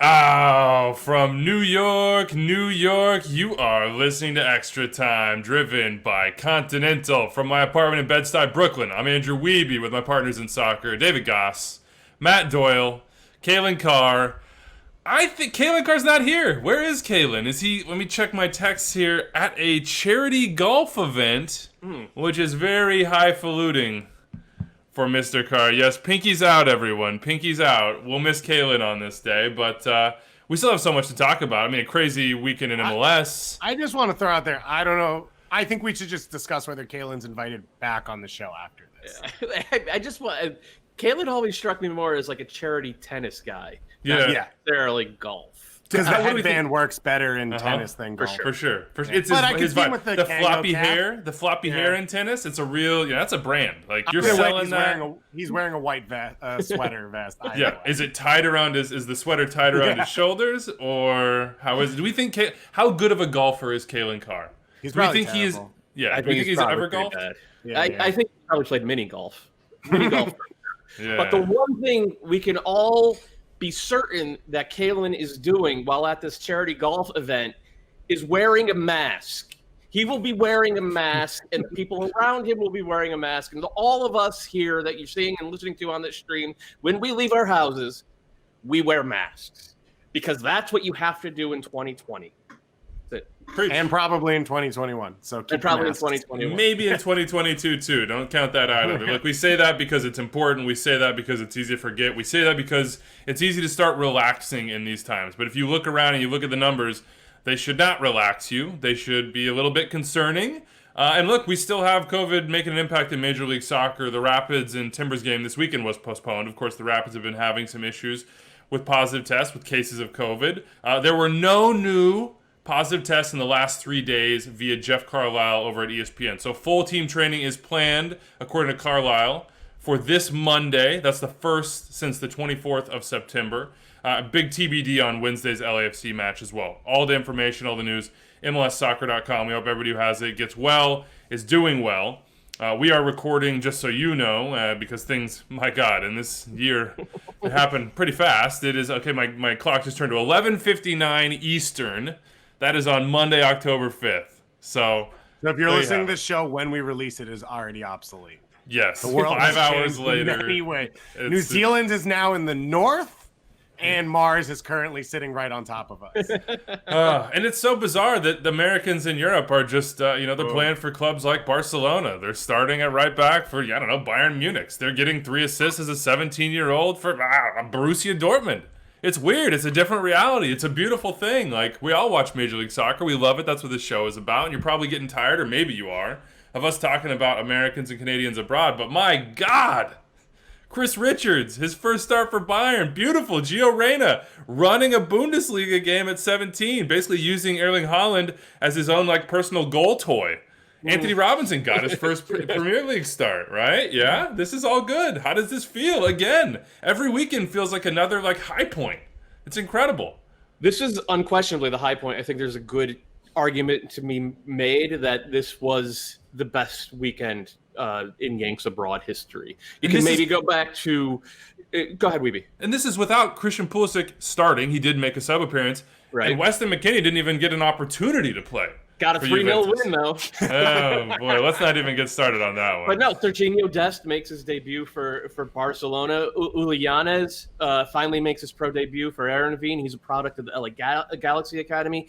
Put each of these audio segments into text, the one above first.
Oh, from New York, New York, you are listening to Extra Time, driven by Continental. From my apartment in Bed-Stuy, Brooklyn, I'm Andrew Wiebe with my partners in soccer, David Gass, Matt Doyle, Kalen Carr. I think Kalen Carr's not here. Where is Kalen? Is he, let me check my texts here, at a charity golf event, which is very highfalutin for Mr. Carr. Yes, Pinky's out, everyone. Pinky's out. We'll miss Kalen on this day, but we still have so much to talk about. I mean, a crazy weekend in MLS. I just want to throw out there, I don't know. I think we should just discuss whether Kalen's invited back on the show after this. I just want. Kalen always struck me more as like a charity tennis guy. Yeah. Not necessarily golf. Because the headband works better in tennis than golf. For sure. Yeah. It's his vibe. With the floppy hair, hair in tennis. It's a real, that's a brand. Like you're selling that. He's wearing a white sweater vest. Is it tied around is the sweater tied around his shoulders, or how is it? Do we think how good of a golfer is Kalen Carr? He's probably terrible. I think he's ever golfed? I think he probably played mini golf. Mini golf. Yeah. But the one thing we can all be certain that Kalen is doing while at this charity golf event is wearing a mask. He will be wearing a mask, and the people around him will be wearing a mask. And all of us here that you're seeing and listening to on this stream, when we leave our houses, we wear masks. Because that's what you have to do in 2020. And probably in 2021. And probably in 2021. Maybe in 2022 too. Don't count that out of it. Look, we say that because it's important. We say that because it's easy to forget. We say that because it's easy to start relaxing in these times. But if you look around and you look at the numbers, they should not relax you. They should be a little bit concerning. And look, we still have COVID making an impact in Major League Soccer. The Rapids and Timbers game this weekend was postponed. Of course, the Rapids have been having some issues with positive tests, with cases of COVID. There were no new positive tests in the last 3 days via Jeff Carlisle over at ESPN. So full team training is planned, according to Carlisle, for this Monday. That's the first since the 24th of September. Big TBD on Wednesday's LAFC match as well. All the information, all the news, MLSsoccer.com. We hope everybody who has it gets well, is doing well. We are recording, just so you know, because things, my God, in this year, it happened pretty fast. It is, okay, my clock just turned to 11:59 Eastern. That is on Monday, October 5th. So if you're listening to this show when we release it, is already obsolete. Yes. The world 5 hours later. Anyway, New Zealand is now in the north, and Mars is currently sitting right on top of us. And it's so bizarre that the Americans in Europe are just, they're playing for clubs like Barcelona. They're starting at right back for, Bayern Munich. They're getting 3 assists as a 17-year-old for Borussia Dortmund. It's weird. It's a different reality. It's a beautiful thing. Like, we all watch Major League Soccer. We love it. That's what this show is about. And you're probably getting tired, or maybe you are, of us talking about Americans and Canadians abroad. But my God, Chris Richards, his first start for Bayern. Beautiful. Gio Reyna running a Bundesliga game at 17, basically using Erling Haaland as his own, personal goal toy. Anthony Robinson got his first Premier League start, right? Yeah, this is all good. How does this feel? Again, every weekend feels like another high point. It's incredible. This is unquestionably the high point. I think there's a good argument to be made that this was the best weekend in Yanks abroad history. You can maybe go back to... Go ahead, Wiebe. And this is without Christian Pulisic starting. He did make a sub appearance. Right. And Weston McKennie didn't even get an opportunity to play. Got a 3-0 win, though. Oh, boy. Let's not even get started on that one. But no, Sergino Dest makes his debut for Barcelona. Ulianes finally makes his pro debut for Erenveen. He's a product of the LA Galaxy Academy.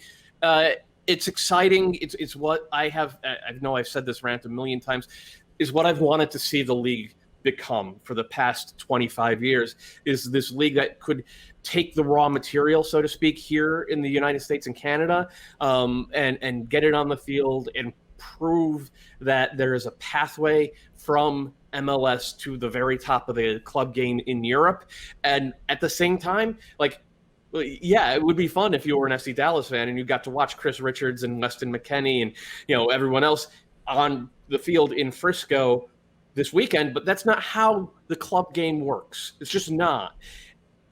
It's exciting. It's what I have. I know I've said this rant a million times. Is what I've wanted to see the league become for the past 25 years. Is this league that could take the raw material, so to speak, here in the United States and Canada, and get it on the field and prove that there is a pathway from MLS to the very top of the club game in Europe. And at the same time, it would be fun if you were an FC Dallas fan and you got to watch Chris Richards and Weston McKennie and everyone else on the field in Frisco this weekend, but that's not how the club game works. It's just not.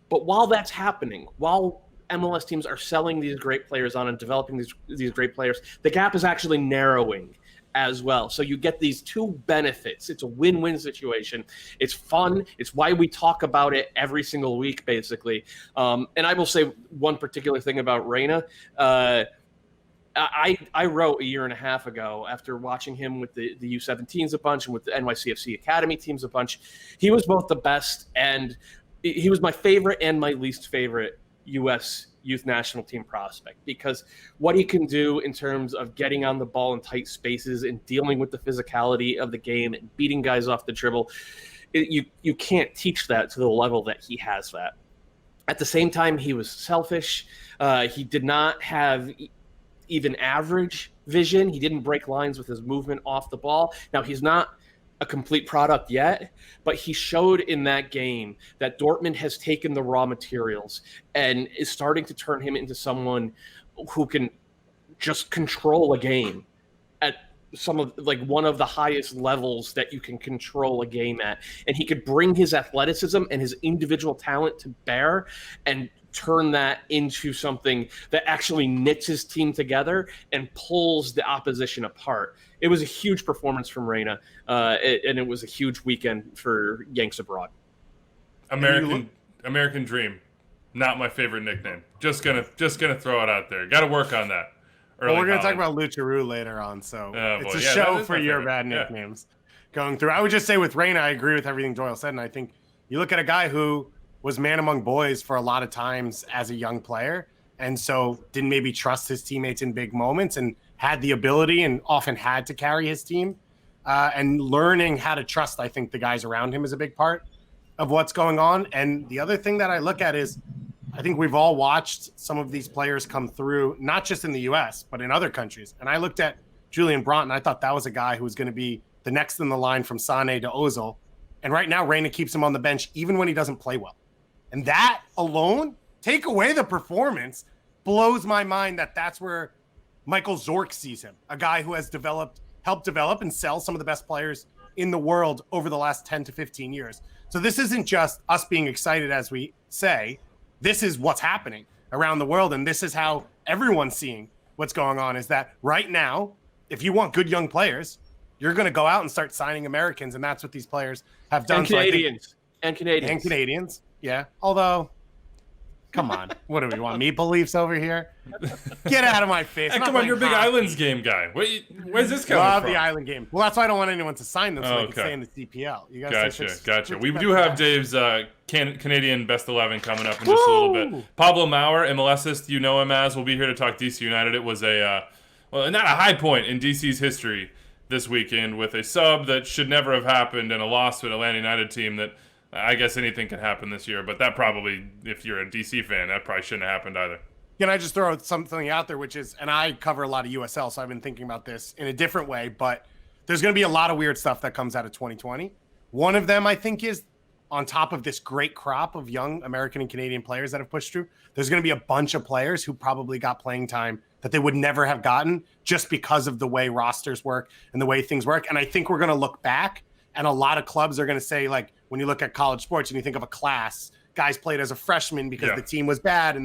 But while that's happening, while MLS teams are selling these great players on and developing these great players, the gap is actually narrowing. as well. So you get these two benefits. It's a win-win situation. It's fun. It's why we talk about it every single week, basically. And I will say one particular thing about Reyna. I wrote a year and a half ago after watching him with the U17s a bunch and with the NYCFC Academy teams a bunch. He was both the best and he was my favorite and my least favorite U.S. youth national team prospect, because what he can do in terms of getting on the ball in tight spaces and dealing with the physicality of the game and beating guys off the dribble, you can't teach that to the level that he has that. At the same time, he was selfish. He did not have even average vision. He didn't break lines with his movement off the ball. Now, he's not a complete product yet, but he showed in that game that Dortmund has taken the raw materials and is starting to turn him into someone who can just control a game at one of the highest levels that you can control a game at. And he could bring his athleticism and his individual talent to bear and turn that into something that actually knits his team together and pulls the opposition apart. It was a huge performance from Reyna, and it was a huge weekend for Yanks abroad. American Dream, not my favorite nickname. Just gonna throw it out there. Got to work on that. Well, we're gonna talk about Lucharoo later on, so it's a show for your bad nicknames going through. I would just say with Reyna, I agree with everything Doyle said, and I think you look at a guy who was man among boys for a lot of times as a young player, and so didn't maybe trust his teammates in big moments and had the ability and often had to carry his team. And learning how to trust, I think, the guys around him is a big part of what's going on. And the other thing that I look at is I think we've all watched some of these players come through, not just in the U.S., but in other countries. And I looked at Julian Brandt, and I thought that was a guy who was going to be the next in the line from Sané to Ozil. And right now, Reyna keeps him on the bench even when he doesn't play well. And that alone, take away the performance, blows my mind that that's where Michael Zorc sees him, a guy who has helped develop and sell some of the best players in the world over the last 10 to 15 years. So this isn't just us being excited, as we say. This is what's happening around the world, and this is how everyone's seeing what's going on, is that right now, if you want good young players, you're going to go out and start signing Americans, and that's what these players have done. And Canadians. And Canadians. Yeah. Although, come on. What do we want? Maple Leafs over here? Get out of my face. Hey, come on, you're a big Islands game guy. Where's this coming Love from? the Island game. Well, that's why I don't want anyone to sign them so they can stay in the CPL. You Gotcha. We do have Dave's Canadian Best 11 coming up in just a little bit. Pablo Maurer, MLSist, you know him as, will be here to talk DC United. It was not a high point in DC's history this weekend, with a sub that should never have happened and a loss to an Atlanta United team that I guess anything can happen this year, but that probably, if you're a DC fan, that probably shouldn't have happened either. Can I just throw something out there, which is, and I cover a lot of USL, so I've been thinking about this in a different way, but there's going to be a lot of weird stuff that comes out of 2020. One of them, I think, is on top of this great crop of young American and Canadian players that have pushed through, there's going to be a bunch of players who probably got playing time that they would never have gotten just because of the way rosters work and the way things work. And I think we're going to look back, and a lot of clubs are going to say, like, when you look at college sports and you think of a class, guys played as a freshman because the team was bad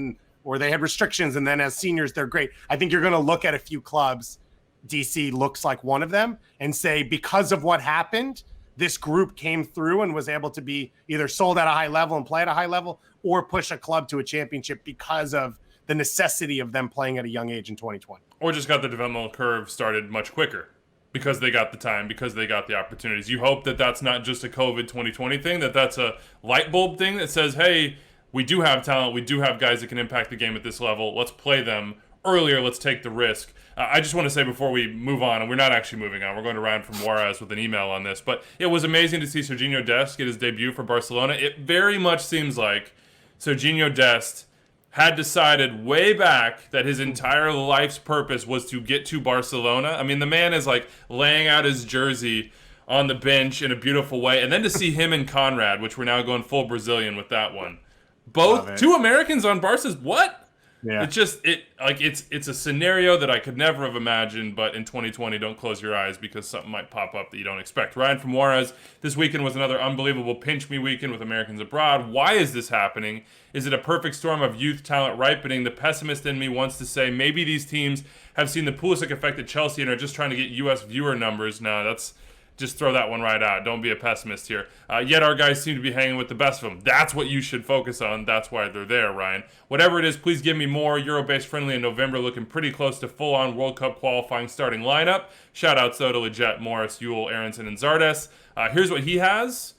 or they had restrictions, and then as seniors, they're great. I think you're going to look at a few clubs, DC looks like one of them, and say, because of what happened, this group came through and was able to be either sold at a high level and play at a high level, or push a club to a championship because of the necessity of them playing at a young age in 2020. Or just got the developmental curve started much quicker because they got the time, because they got the opportunities. You hope that that's not just a COVID 2020 thing, that that's a light bulb thing that says, hey, we do have talent, we do have guys that can impact the game at this level, let's play them earlier, let's take the risk. I just want to say before we move on, and we're not actually moving on, we're going to Ryan from Juarez with an email on this, but it was amazing to see Sergino Dest get his debut for Barcelona. It very much seems like Sergino Dest had decided way back that his entire life's purpose was to get to Barcelona. I mean, the man is like laying out his jersey on the bench in a beautiful way. And then to see him and Conrad, which we're now going full Brazilian with that one. Both, two Americans on Barca's, what? Yeah. It's a scenario that I could never have imagined, but in 2020, don't close your eyes because something might pop up that you don't expect. Ryan from Juarez, this weekend was another unbelievable pinch me weekend with Americans abroad. Why is this happening? Is it a perfect storm of youth talent ripening? The pessimist in me wants to say maybe these teams have seen the Pulisic effect at Chelsea and are just trying to get U.S. viewer numbers. No, that's... Just throw that one right out. Don't be a pessimist here. Yet our guys seem to be hanging with the best of them. That's what you should focus on. That's why they're there, Ryan. Whatever it is, please give me more. Euro-based friendly in November, looking pretty close to full-on World Cup qualifying starting lineup. Shout-outs, though, to Leggett, Morris, Ewell, Aronson, and Zardes. Here's what he has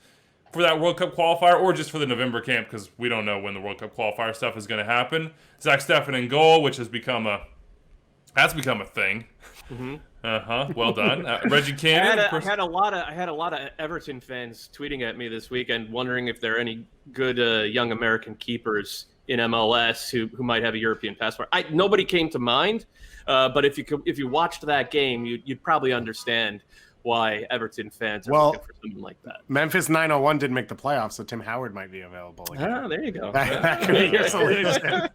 for that World Cup qualifier, or just for the November camp, because we don't know when the World Cup qualifier stuff is going to happen. Zach Steffen in goal, which has become a thing. Mm-hmm. Well done, Reggie Cannon. I had a lot of Everton fans tweeting at me this weekend, wondering if there are any good young American keepers in MLS who might have a European passport. Nobody came to mind, but if you watched that game, you'd probably understand why Everton fans are looking for something like that. Memphis 901 didn't make the playoffs, so Tim Howard might be available again. Ah, there you go. That could be your solution.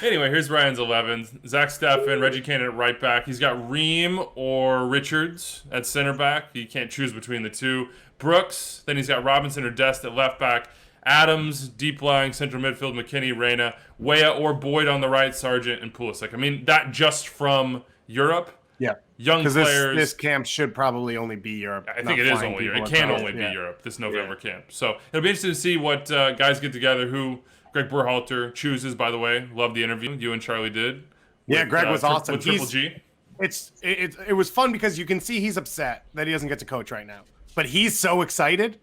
Anyway, here's Ryan's 11. Zach Steffen, Reggie Cannon at right back. He's got Ream or Richards at center back. He can't choose between the two. Brooks, then he's got Robinson or Dest at left back. Adams, deep lying central midfield, McKinney, Reyna, Weah or Boyd on the right, Sargent, and Pulisic. I mean, that just from Europe. Yeah. Young players. This camp should probably only be Europe. I think it is only Europe. It can only be Europe, this November camp. So it'll be interesting to see what guys get together, who Greg Berhalter chooses, by the way. Love the interview you and Charlie did. Yeah, Greg was awesome. With Triple G. It was fun because you can see he's upset that he doesn't get to coach right now. But he's so excited,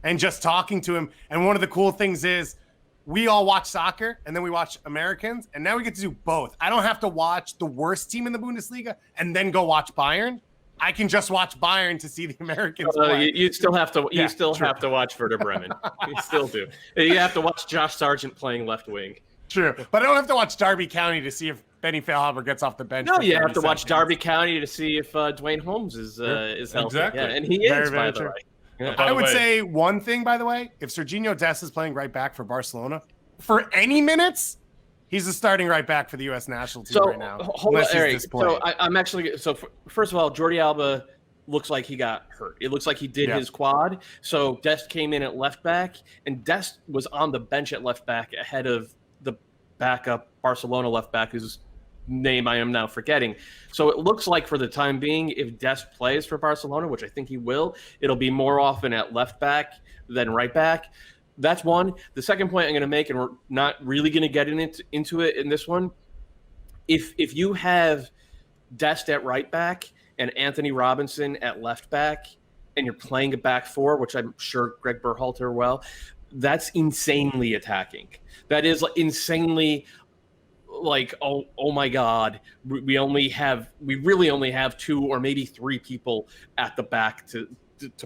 and just talking to him. And one of the cool things is we all watch soccer, and then we watch Americans, and now we get to do both. I don't have to watch the worst team in the Bundesliga and then go watch Bayern. I can just watch Bayern to see the Americans play. You still have to. You still have to watch Werder Bremen. You still do. You have to watch Josh Sargent playing left wing. True, but I don't have to watch Derby County to see if Benny Feilhaber gets off the bench. No, you have to watch Derby County to see if Dwayne Holmes is healthy. Exactly. Yeah, and he is, by the way. Yeah. I would say one thing, by the way, if Sergino Dest is playing right back for Barcelona, for any minutes, he's a starting right back for the U.S. national team right now. Hold on, Eric. So I'm actually first of all, Jordi Alba looks like he got hurt. It looks like he did his quad. So Dest came in at left back, and Dest was on the bench at left back ahead of the backup Barcelona left back, whose name I am now forgetting. So it looks like for the time being, if Dest plays for Barcelona, which I think he will, it'll be more often at left back than right back. That's one. The second point I'm going to make, and we're not really going to get into it in this one, if you have Dest at right back and Anthony Robinson at left back, and you're playing a back four, which I'm sure Greg Berhalter will, that's insanely attacking. That is insanely like, oh my God, we really only have two or maybe three people at the back to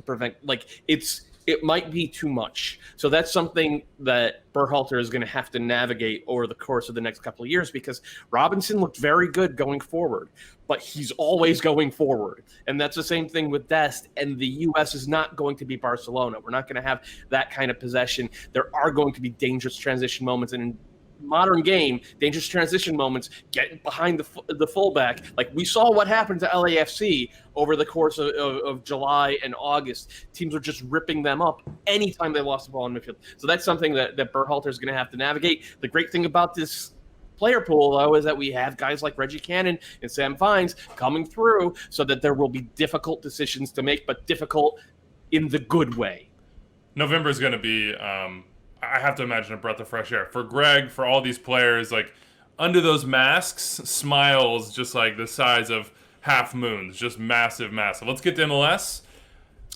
prevent, like, it might be too much. So that's something that Berhalter is going to have to navigate over the course of the next couple of years, because Robinson looked very good going forward, but he's always going forward. And that's the same thing with Dest. And the U.S. is not going to be Barcelona. We're not going to have that kind of possession. There are going to be dangerous transition moments. And in modern game, dangerous transition moments, getting behind the fullback. Like we saw what happened to LAFC over the course of July and August. Teams were just ripping them up anytime they lost the ball in midfield. So that's something that Berhalter is going to have to navigate. The great thing about this player pool, though, is that we have guys like Reggie Cannon and Sam Vines coming through, so that there will be difficult decisions to make, but difficult in the good way. November is going to be I have to imagine a breath of fresh air for Greg, for all these players. Like under those masks, smiles just like the size of half moons, just massive. Let's get to MLS.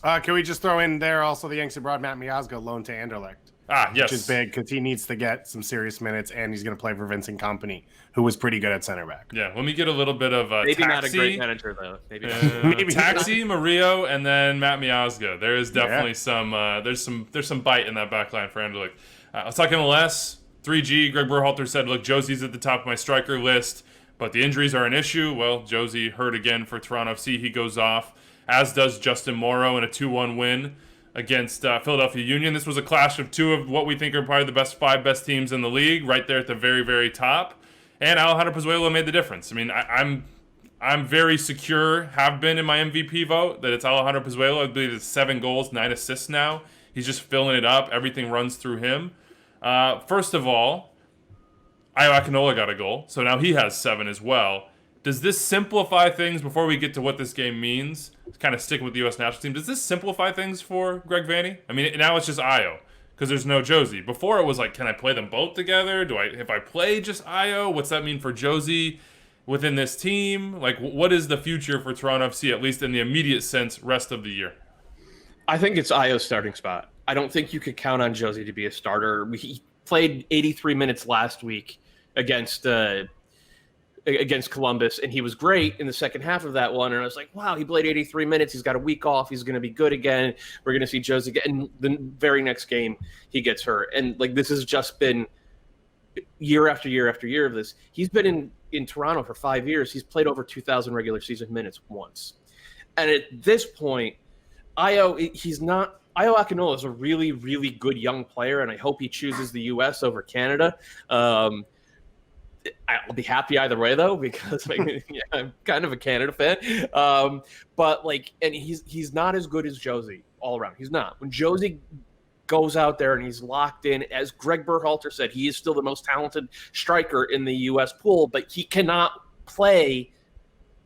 Can we just throw in there also the Yanks abroad Matt Miazga loaned to Anderlecht? Yes. Which is big because he needs to get some serious minutes, and he's going to play for Vincent Kompany, who was pretty good at center back. Yeah, let me get a little bit of maybe Taxi. Not a great manager though. Maybe Taxi, Murillo, and then Matt Miazga. There is definitely some there's some bite in that back line for Anderlecht. Let's talk MLS. 3G. Greg Berhalter said, "Look, Jozy's at the top of my striker list, but the injuries are an issue." Well, Jozy hurt again for Toronto FC. He goes off, as does Justin Morrow in a 2-1 win against Philadelphia Union. This was a clash of two of what we think are probably the five best teams in the league, right there at the very, very top. And Alejandro Pozuelo made the difference. I mean, I'm very secure, have been in my MVP vote, that it's Alejandro Pozuelo. I believe it's 7 goals, 9 assists now. He's just filling it up. Everything runs through him. First of all, Ayo Akinola got a goal, so now he has 7 as well. Does this simplify things before we get to what this game means? Kind of sticking with the U.S. national team. Does this simplify things for Greg Vanney? I mean, now it's just Ayo because there's no Jozy. Before it was like, can I play them both together? If I play just Ayo, what's that mean for Jozy within this team? Like, what is the future for Toronto FC, at least in the immediate sense, rest of the year? I think it's Ayo's starting spot. I don't think you could count on Jozy to be a starter. He played 83 minutes last week against Columbus, and he was great in the second half of that one. And I was like, wow, he played 83 minutes. He's got a week off. He's going to be good again. We're going to see Jozy again. And the very next game, he gets hurt. And like, this has just been year after year after year of this. He's been in Toronto for 5 years. He's played over 2,000 regular season minutes once. And at this point, Ayo Akinola is a really, really good young player, and I hope he chooses the U.S. over Canada. I'll be happy either way, though, because I'm kind of a Canada fan. But like, and he's not as good as Jozy all around. He's not. When Jozy goes out there and he's locked in, as Greg Berhalter said, he is still the most talented striker in the U.S. pool, but he cannot play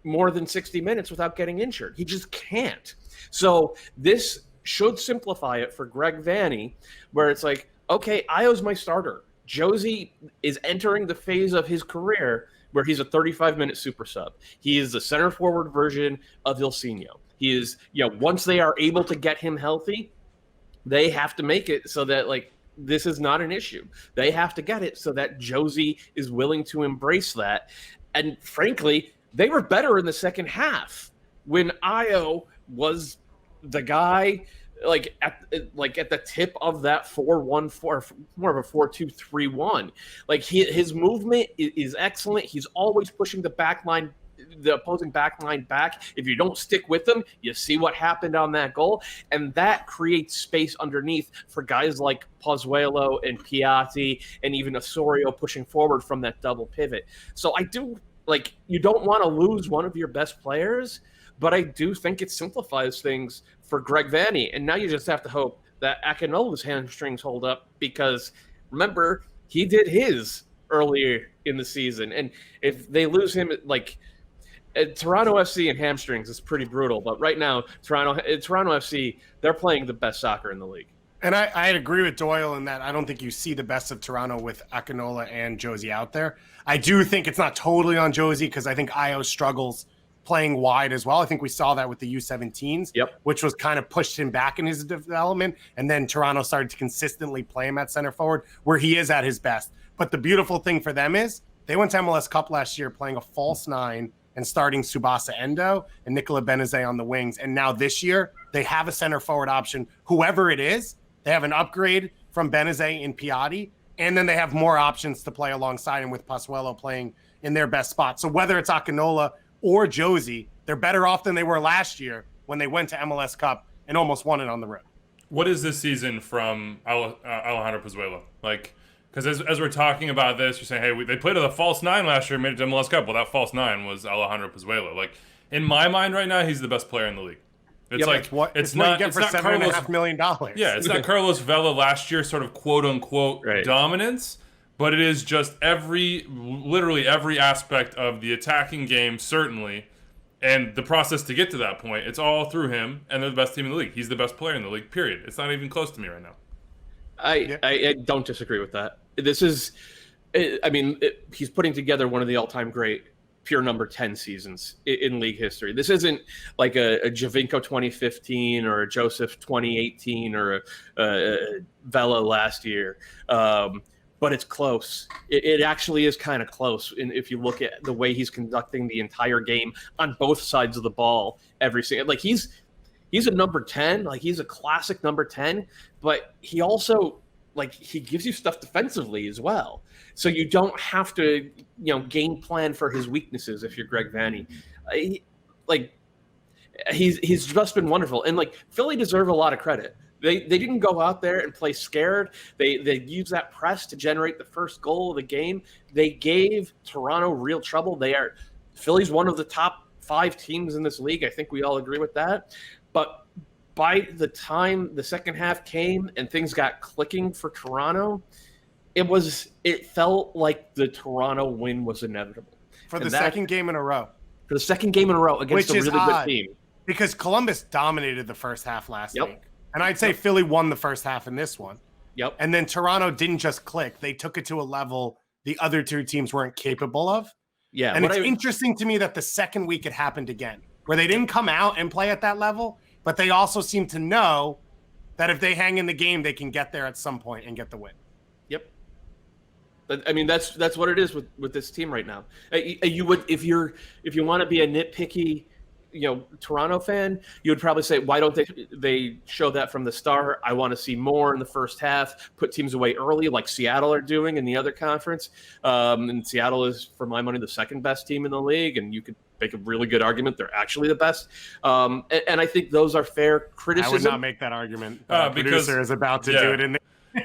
more than 60 minutes without getting injured. He just can't. So this should simplify it for Greg Vanney, where it's like, okay, Ayo's my starter. Jozy is entering the phase of his career where he's a 35-minute super sub. He is the center forward version of Ilsinho. He is, once they are able to get him healthy, they have to make it so that, like, this is not an issue. They have to get it so that Jozy is willing to embrace that. And frankly, they were better in the second half when Ayo was the guy at the tip of that 4-1-4, more of a 4-2-3-1. Like, his movement is excellent. He's always pushing the opposing back line back. If you don't stick with them, you see what happened on that goal, and that creates space underneath for guys like Pozuelo and Piatti and even Osorio pushing forward from that double pivot. So I do, you don't want to lose one of your best players, but I do think it simplifies things for Greg Vanney. And now you just have to hope that Akinola's hamstrings hold up, because remember, he did his earlier in the season. And if they lose him, Toronto FC and hamstrings is pretty brutal. But right now, Toronto FC, they're playing the best soccer in the league. And I'd agree with Doyle in that I don't think you see the best of Toronto with Akinola and Jozy out there. I do think it's not totally on Jozy, because I think Ayo struggles playing wide as well. I think we saw that with the U17s, which was kind of pushed him back in his development. And then Toronto started to consistently play him at center forward, where he is at his best. But the beautiful thing for them is they went to MLS Cup last year playing a false 9 and starting Tsubasa Endo and Nicola Benezet on the wings. And now this year they have a center forward option, whoever it is. They have an upgrade from Benezet and Piatti, and then they have more options to play alongside him with Pozuelo playing in their best spot. So whether it's Akinola or Jozy, they're better off than they were last year when they went to MLS Cup and almost won it on the road. What is this season from Alejandro Pozuelo? Because as we're talking about this, you're saying, hey, they played with a false 9 last year, made it to MLS Cup. Well, that false 9 was Alejandro Pozuelo. In my mind right now, he's the best player in the league. It's it's what you get for $7.5 million. Yeah, it's not Carlos Vela last year, sort of quote unquote dominance, but it is just literally every aspect of the attacking game, certainly, and the process to get to that point. It's all through him, and they're the best team in the league. He's the best player in the league. Period. It's not even close to me right now. I don't disagree with that. This is, he's putting together one of the all-time great pure number 10 seasons in league history. This isn't like a Javinko 2015 or a Joseph 2018 or a Vela last year. But it's close. It actually is kind of close. And if you look at the way he's conducting the entire game on both sides of the ball, every single, he's a number 10, he's a classic number 10, but he also, he gives you stuff defensively as well. So you don't have to, game plan for his weaknesses if you're Greg Vanney. He's just been wonderful. And Philly deserve a lot of credit. They didn't go out there and play scared. They used that press to generate the first goal of the game. They gave Toronto real trouble. Philly's one of the top 5 teams in this league. I think we all agree with that. But by the time the second half came and things got clicking for Toronto, it felt like the Toronto win was inevitable. For the second game in a row. For the second game in a row against a really good team. Because Columbus dominated the first half last week. And I'd say Philly won the first half in this one. Yep. And then Toronto didn't just click. They took it to a level the other 2 teams weren't capable of. Yeah. And it's interesting to me that the second week it happened again, where they didn't come out and play at that level, but they also seem to know that if they hang in the game, they can get there at some point and get the win. Yep. But I mean, that's what it is with this team right now. You would, if you want to be a nitpicky, Toronto fan, you would probably say, why don't they show that from the start? I want to see more in the first half, put teams away early like Seattle are doing in the other conference. And Seattle is, for my money, the second best team in the league, and you could make a really good argument they're actually the best. And I think those are fair criticism. I would not make that argument. The producer is about to do it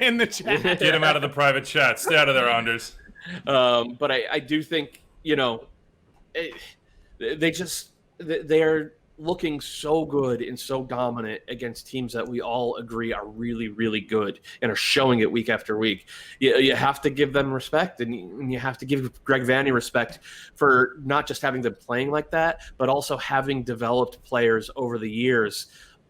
in the chat. Get him out of the private chat. Stay out of there, Anders. But I do think, they're looking so good and so dominant against teams that we all agree are really, really good and are showing it week after week. You have to give them respect, and you have to give Greg Vanney respect for not just having them playing like that, but also having developed players over the years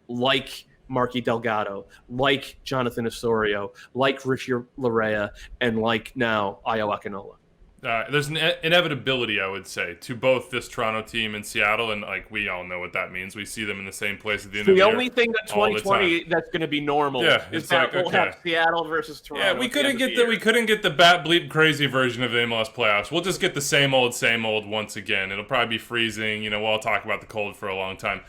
like Marky Delgado, like Jonathan Osorio, like Richie Larea, and like now Ayo Akinola. There's an inevitability, I would say, to both this Toronto team and Seattle, and we all know what that means. We see them in the same place at the end of the year. The only thing that 2020 that's going to be normal is that we'll have Seattle versus Toronto. Yeah, we couldn't get the bat bleep crazy version of the MLS playoffs. We'll just get the same old once again. It'll probably be freezing. We'll all talk about the cold for a long time.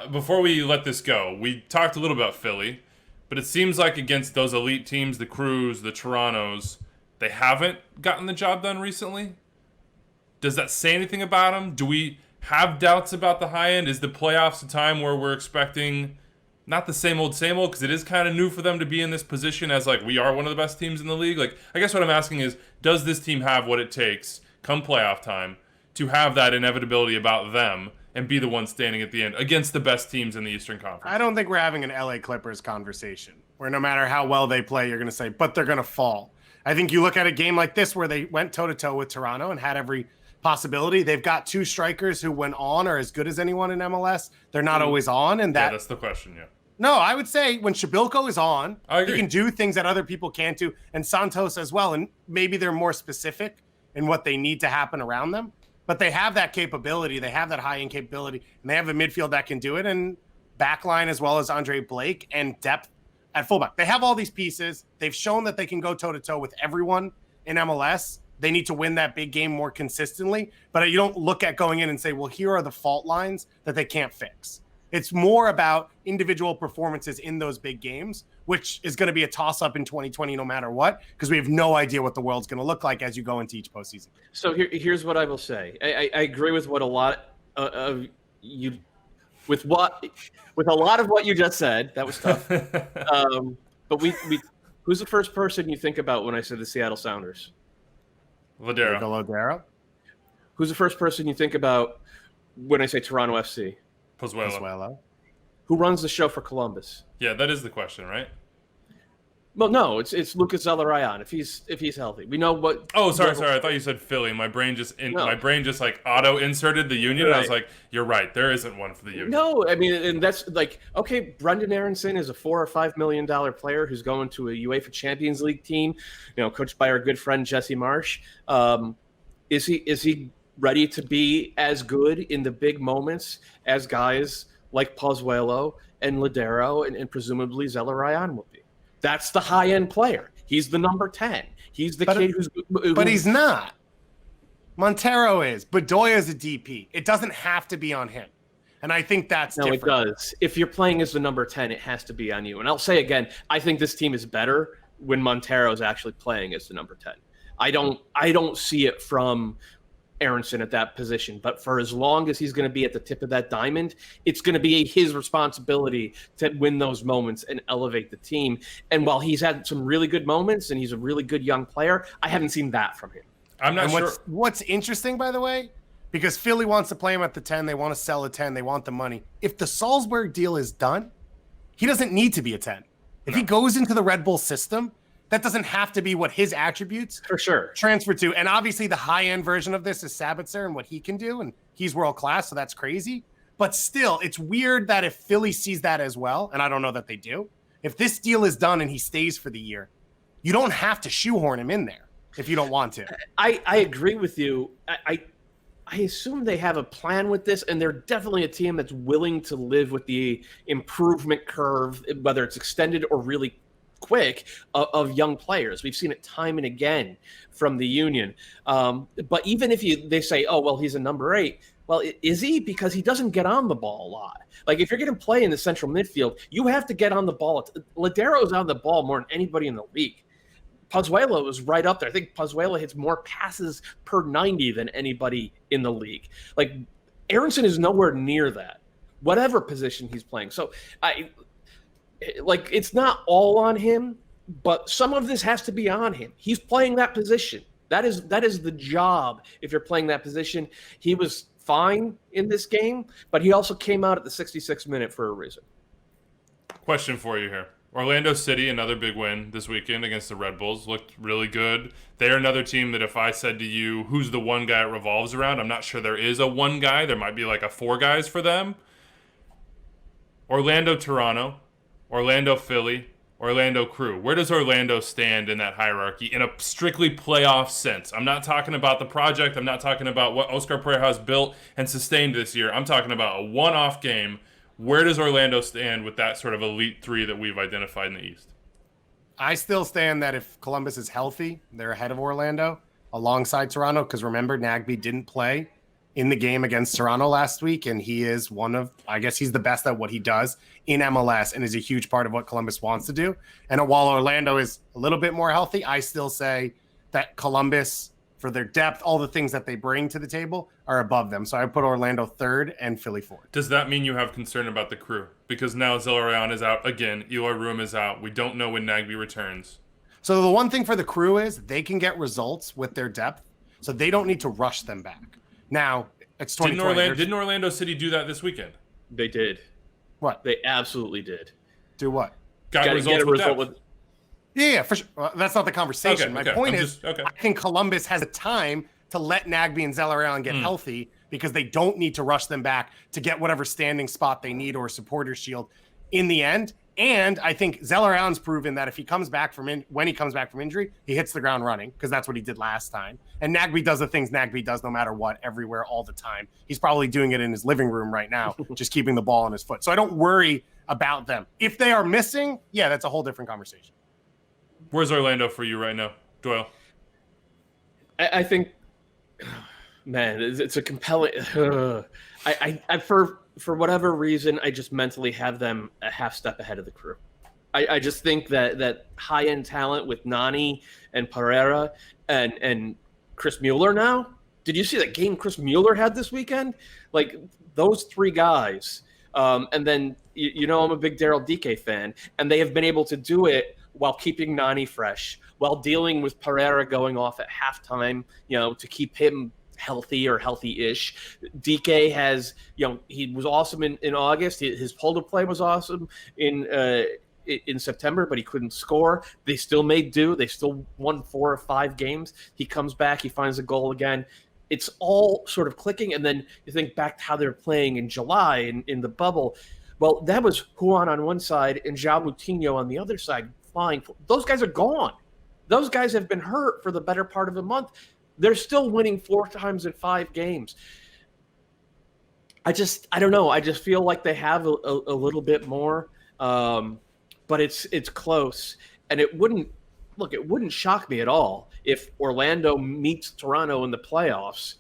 Before we let this go, we talked a little about Philly, but it seems like against those elite teams, the Crews, the Torontos, they haven't gotten the job done recently. Does that say anything about them? Do we have doubts about the high end? Is the playoffs a time where we're expecting not the same old, because it is kind of new for them to be in this position as we are one of the best teams in the league? I guess what I'm asking is, does this team have what it takes come playoff time to have that inevitability about them and be the one standing at the end against the best teams in the Eastern Conference? I don't think we're having an LA Clippers conversation where no matter how well they play, you're going to say, but they're going to fall. I think you look at a game like this where they went toe-to-toe with Toronto and had every possibility. They've got 2 strikers who, when on, are as good as anyone in MLS. They're not always on. And that's the question, No, I would say when Shabilko is on, he can do things that other people can't do. And Santos as well. And maybe they're more specific in what they need to happen around them. But they have that capability. They have that high-end capability. And they have a midfield that can do it. And backline as well as Andre Blake and depth at fullback. They have all these pieces. They've shown that they can go toe-to-toe with everyone in MLS. They need to win that big game more consistently. But you don't look at going in and say, well, here are the fault lines that they can't fix. It's more about individual performances in those big games, which is going to be a toss-up in 2020 no matter what, because we have no idea what the world's going to look like as you go into each postseason. So here's what I will say. I agree with what a lot of you – with a lot of what you just said. That was tough. But who's the first person you think about when I say the Seattle Sounders? Ladero. Who's the first person you think about when I say Toronto FC? Pozuelo. Who runs the show for Columbus? Yeah, that is the question, right? Well, no, it's Lucas Zelarayan if he's healthy. We know what. Oh, sorry. I thought you said Philly. My brain just auto inserted the Union. Right. And I was like, you're right. There isn't one for the Union. No, I mean, and that's okay. Brendan Aronson is a $4 or $5 million player who's going to a UEFA Champions League team, coached by our good friend Jesse Marsh. Is he ready to be as good in the big moments as guys like Pozuelo and Ladero and presumably Zelarayan will be? That's the high-end player. He's the number 10. He's the kid who's... But he's not. Montero is. Bedoya is a DP. It doesn't have to be on him. And I think that's different. No, it does. If you're playing as the number 10, it has to be on you. And I'll say again, I think this team is better when Montero is actually playing as the number 10. I don't see it from Aaronson at that position. But for as long as he's going to be at the tip of that diamond, it's going to be his responsibility to win those moments and elevate the team. And while he's had some really good moments and he's a really good young player, I haven't seen that from him. I'm not sure. What's interesting, by the way, because Philly wants to play him at the 10, they want to sell a 10, they want the money. If the Salzburg deal is done, he doesn't need to be a 10. If he goes into the Red Bull system, that doesn't have to be what his attributes for sure transfer to. And obviously the high-end version of this is Sabitzer and what he can do, and he's world-class, so that's crazy. But still, it's weird that if Philly sees that as well, and I don't know that they do, if this deal is done and he stays for the year, you don't have to shoehorn him in there if you don't want to. I agree with you. I assume they have a plan with this, and they're definitely a team that's willing to live with the improvement curve, whether it's extended or really quick, of young players. We've seen it time and again from the Union. But even if they say, oh, well, he's a number 8, well, is he? Because he doesn't get on the ball a lot. Like, if you're going to play in the central midfield, you have to get on the ball. Ladero's on the ball more than anybody in the league. Pozuelo is right up there. I think Pozuelo hits more passes per 90 than anybody in the league. Like, Aaronson is nowhere near that, whatever position he's playing. So it's not all on him, but some of this has to be on him. He's playing that position. That is the job. If you're playing that position, he was fine in this game, but he also came out at the 66th minute for a reason. Question for you here. Orlando City, another big win this weekend against the Red Bulls, looked really good. They're another team that if I said to you, who's the one guy it revolves around, I'm not sure there is a one guy. There might be like a 4 guys for them. Orlando Toronto, Orlando Philly, Orlando Crew. Where does Orlando stand in that hierarchy in a strictly playoff sense? I'm not talking about the project. I'm not talking about what Oscar Pereira has built and sustained this year. I'm talking about a one-off game. Where does Orlando stand with that sort of elite 3 that we've identified in the East? I still stand that if Columbus is healthy, they're ahead of Orlando alongside Toronto, because remember, Nagbe didn't play in the game against Toronto last week, and he is he's the best at what he does in MLS and is a huge part of what Columbus wants to do. And while Orlando is a little bit more healthy, I still say that Columbus, for their depth, all the things that they bring to the table, are above them. So I put Orlando 3rd and Philly 4th. Does that mean you have concern about the Crew? Because now Zelarayan is out again. Eloy Room is out. We don't know when Nagbe returns. So the one thing for the Crew is they can get results with their depth, so they don't need to rush them back. Now, it's 2020. Didn't Orlando City do that this weekend? They did. What? They absolutely did. Do what? Got results with depth. Yeah, for sure. Well, that's not the conversation. My point is, I think Columbus has a time to let Nagbe and Zelarayan get healthy, because they don't need to rush them back to get whatever standing spot they need or supporter shield in the end. And I think Zelarayan's proven that if he comes back when he comes back from injury, he hits the ground running, because that's what he did last time. And Nagbe does the things Nagbe does no matter what, everywhere, all the time. He's probably doing it in his living room right now, just keeping the ball on his foot. So I don't worry about them. If they are missing, yeah, that's a whole different conversation. Where's Orlando for you right now, Doyle? I think, man, it's a compelling. I for whatever reason, I just mentally have them a half step ahead of the Crew. I just think that high end talent with Nani and Pereira and Chris Mueller now. Did you see that game Chris Mueller had this weekend? Like, those 3 guys. And then, I'm a big Daryl Dike fan, and they have been able to do it while keeping Nani fresh, while dealing with Pereira going off at halftime, to keep him healthy or healthy-ish. DK has, he was awesome in August. His pull to play was awesome in September, but he couldn't score. They still made do. They still won 4 or 5 games. He comes back. He finds a goal again. It's all sort of clicking. And then you think back to how they were playing in July in the bubble. Well, that was Juan on one side and João Moutinho on the other side. Flying. Those guys are gone. Those guys have been hurt for the better part of a month. They're still winning 4 times in 5 games. I don't know. I just feel like they have a little bit more, but it's close. And it wouldn't shock me at all if Orlando meets Toronto in the playoffs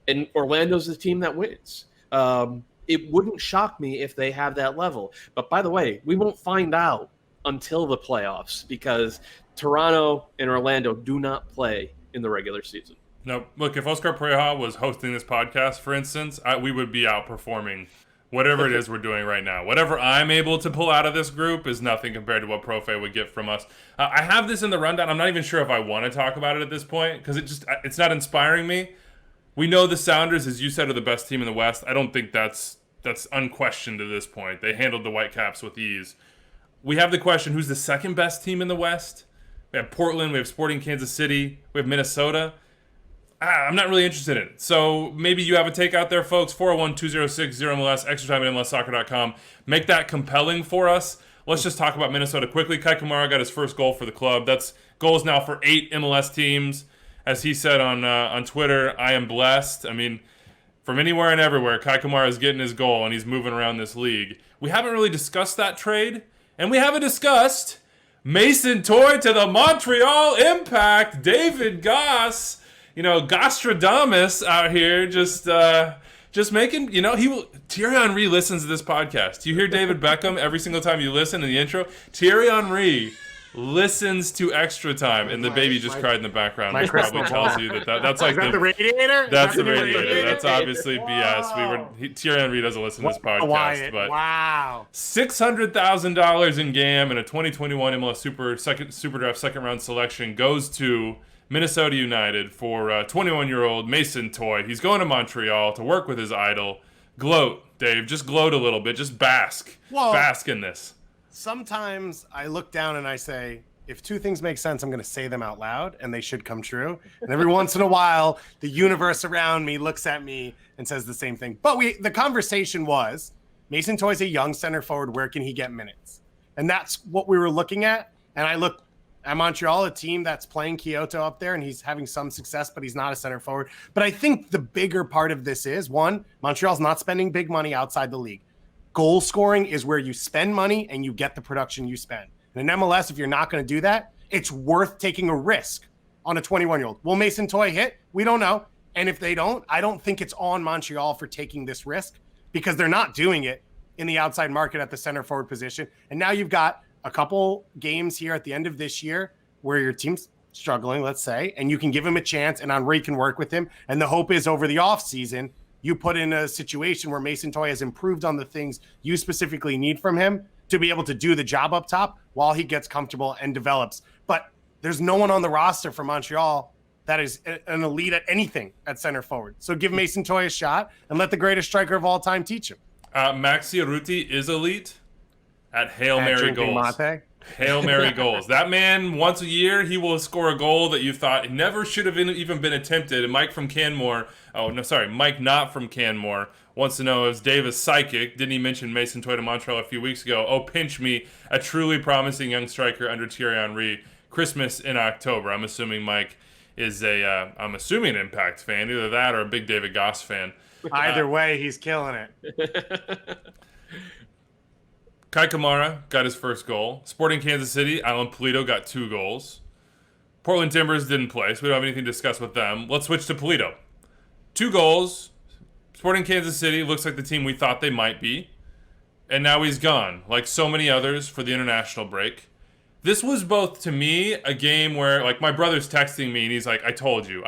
and Orlando's the team that wins. It wouldn't shock me if they have that level. But by the way, we won't find out until the playoffs, because Toronto and Orlando do not play in the regular season. No, look, if Oscar Pareja was hosting this podcast, for instance, we would be outperforming whatever it is we're doing right now. Whatever I'm able to pull out of this group is nothing compared to what Profe would get from us. I have this in the rundown. I'm not even sure if I want to talk about it at this point because it's not inspiring me. We know the Sounders, as you said, are the best team in the West. I don't think that's unquestioned at this point. They handled the Whitecaps with ease. We have the question, who's the second best team in the West? We have Portland, we have Sporting Kansas City, we have Minnesota. I'm not really interested in it. So maybe you have a take out there, folks. 401-206-0MLS, extra time at MLSsoccer.com. Make that compelling for us. Let's just talk about Minnesota quickly. Kai Kamara got his first goal for the club. That's goals now for 8 MLS teams. As he said on Twitter, I am blessed. I mean, from anywhere and everywhere, Kai Kamara is getting his goal, and he's moving around this league. We haven't really discussed that trade, and we haven't discussed Mason Toye to the Montreal Impact. David Gass. Gass-stradamus out here just making, Thierry Henry listens to this podcast. You hear David Beckham every single time you listen in the intro? Thierry Henry listens to Extra Time, and the baby just cried in the background, which probably tells you that's like the radiator? That's the radiator. That's obviously BS. Thierry Henry doesn't listen to this podcast, but wow. $600,000 in GAM and a 2021 MLS Super Draft second round selection goes to Minnesota United for 21-year-old Mason Toye. He's going to Montreal to work with his idol. Gloat, Dave. Just gloat a little bit. Just bask. Well, bask in this. Sometimes I look down and I say, if two things make sense, I'm going to say them out loud, and they should come true. And every once in a while, the universe around me looks at me and says the same thing. But the conversation was, Mason Toye's a young center forward. Where can he get minutes? And that's what we were looking at. And I looked at Montreal, a team that's playing Kyoto up there, and he's having some success, but he's not a center forward. But I think the bigger part of this is, one, Montreal's not spending big money outside the league. Goal scoring is where you spend money and you get the production you spend. And in MLS, if you're not going to do that, it's worth taking a risk on a 21-year-old. Will Mason Toye hit? We don't know. And if they don't, I don't think it's on Montreal for taking this risk because they're not doing it in the outside market at the center forward position. And now you've got a couple games here at the end of this year where your team's struggling, let's say, and you can give him a chance and Henry can work with him. And the hope is over the offseason, you put in a situation where Mason Toye has improved on the things you specifically need from him to be able to do the job up top while he gets comfortable and develops. But there's no one on the roster for Montreal that is an elite at anything at center forward. So give Mason Toye a shot and let the greatest striker of all time teach him. Maxi Urruti is elite at Hail Mary goals. Mate. Hail Mary goals. That man, once a year, he will score a goal that you thought never should have even been attempted. And Mike not from Canmore, wants to know, is Davis psychic? Didn't he mention Mason Toye to Montreal a few weeks ago? Oh, pinch me. A truly promising young striker under Thierry Henry. Christmas in October. I'm assuming Mike is an Impact fan. Either that or a big David Gass fan. Either way, he's killing it. Kai Kamara got his first goal. Sporting Kansas City, Alan Pulido got 2 goals. Portland Timbers didn't play, so we don't have anything to discuss with them. Let's switch to Pulido. 2 goals. Sporting Kansas City looks like the team we thought they might be. And now he's gone, like so many others, for the international break. This was both, to me, a game where, like, my brother's texting me, and he's like, I told you.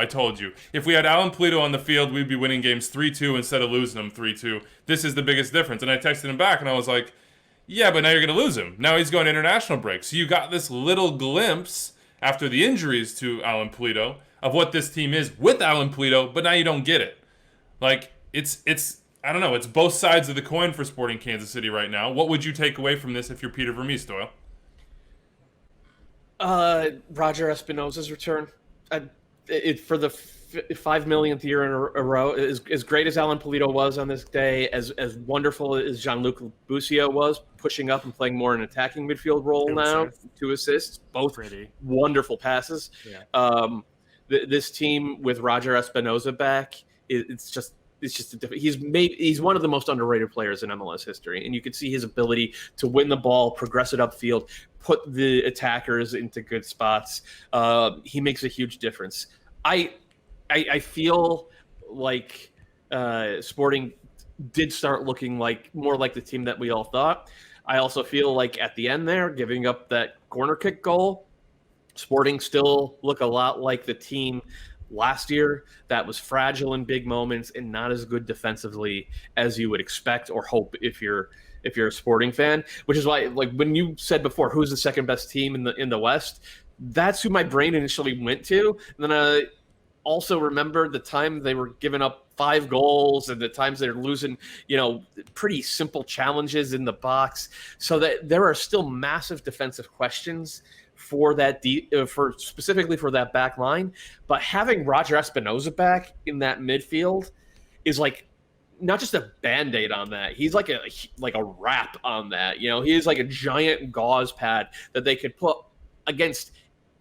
If we had Alan Pulido on the field, we'd be winning games 3-2 instead of losing them 3-2. This is the biggest difference. And I texted him back, and I was like, yeah, but now you're going to lose him. Now he's going to international break. So you got this little glimpse after the injuries to Alan Pulido of what this team is with Alan Pulido, but now you don't get it. Like, it's I don't know, it's both sides of the coin for Sporting Kansas City right now. What would you take away from this if you're Peter Vermees, Doyle? Roger Espinoza's return. For the 5 millionth year in a row, as great as Alan Pulido was on this day, as wonderful as Gianluca Busio was, pushing up and playing more an attacking midfield role now. 2 assists, both pretty wonderful passes. Yeah. This team with Roger Espinoza back, it's just a different. He's one of the most underrated players in MLS history, and you could see his ability to win the ball, progress it upfield, put the attackers into good spots. He makes a huge difference. I feel like Sporting did start looking more like the team that we all thought. I also feel like at the end there, giving up that corner kick goal, Sporting still look a lot like the team last year that was fragile in big moments and not as good defensively as you would expect or hope if you're a Sporting fan, which is why, like, when you said before, who's the second best team in the West, that's who my brain initially went to. And then I also remembered the time they were giving up 5 goals and the times they're losing, pretty simple challenges in the box. So that there are still massive defensive questions for that specifically for that back line. But having Roger Espinoza back in that midfield is like not just a Band-Aid on that. He's like a wrap on that. He is like a giant gauze pad that they could put against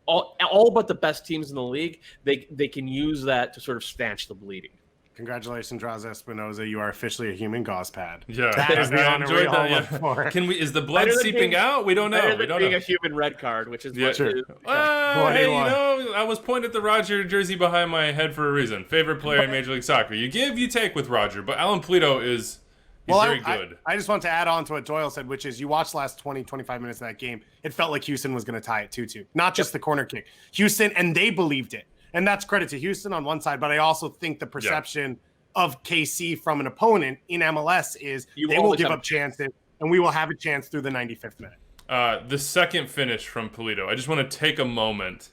all but the best teams in the league. They can use that to sort of stanch the bleeding. Congratulations, Roger Espinoza. You are officially a human gauze pad. Yeah, that is the honor we all look for. Is the blood seeping out? We don't know. We don't being know. a human red card, which is what. True. I was pointing at the Roger jersey behind my head for a reason. Favorite player in Major League Soccer. You give, you take with Roger, but Alan Pulido is very good. I just want to add on to what Doyle said, which is you watched the last 20, 25 minutes of that game. It felt like Houston was going to tie it 2-2. Not just the corner kick. Houston, and they believed it. And that's credit to Houston on one side, but I also think the perception of KC from an opponent in MLS is they will give up chances, and we will have a chance through the 95th minute. The second finish from Pulido, I just want to take a moment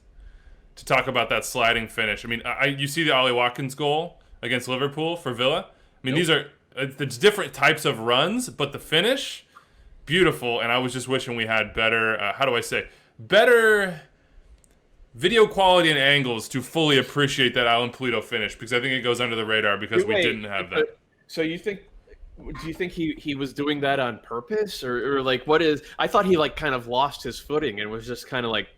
to talk about that sliding finish. I mean, you see the Ollie Watkins goal against Liverpool for Villa? I mean, these are it's different types of runs, but the finish, beautiful, and I was just wishing we had better, better video quality and angles to fully appreciate that Alan Pulido finish, because I think it goes under the radar because we didn't have that. So do you think he was doing that on purpose or like what is? I thought he like kind of lost his footing and was just kind of like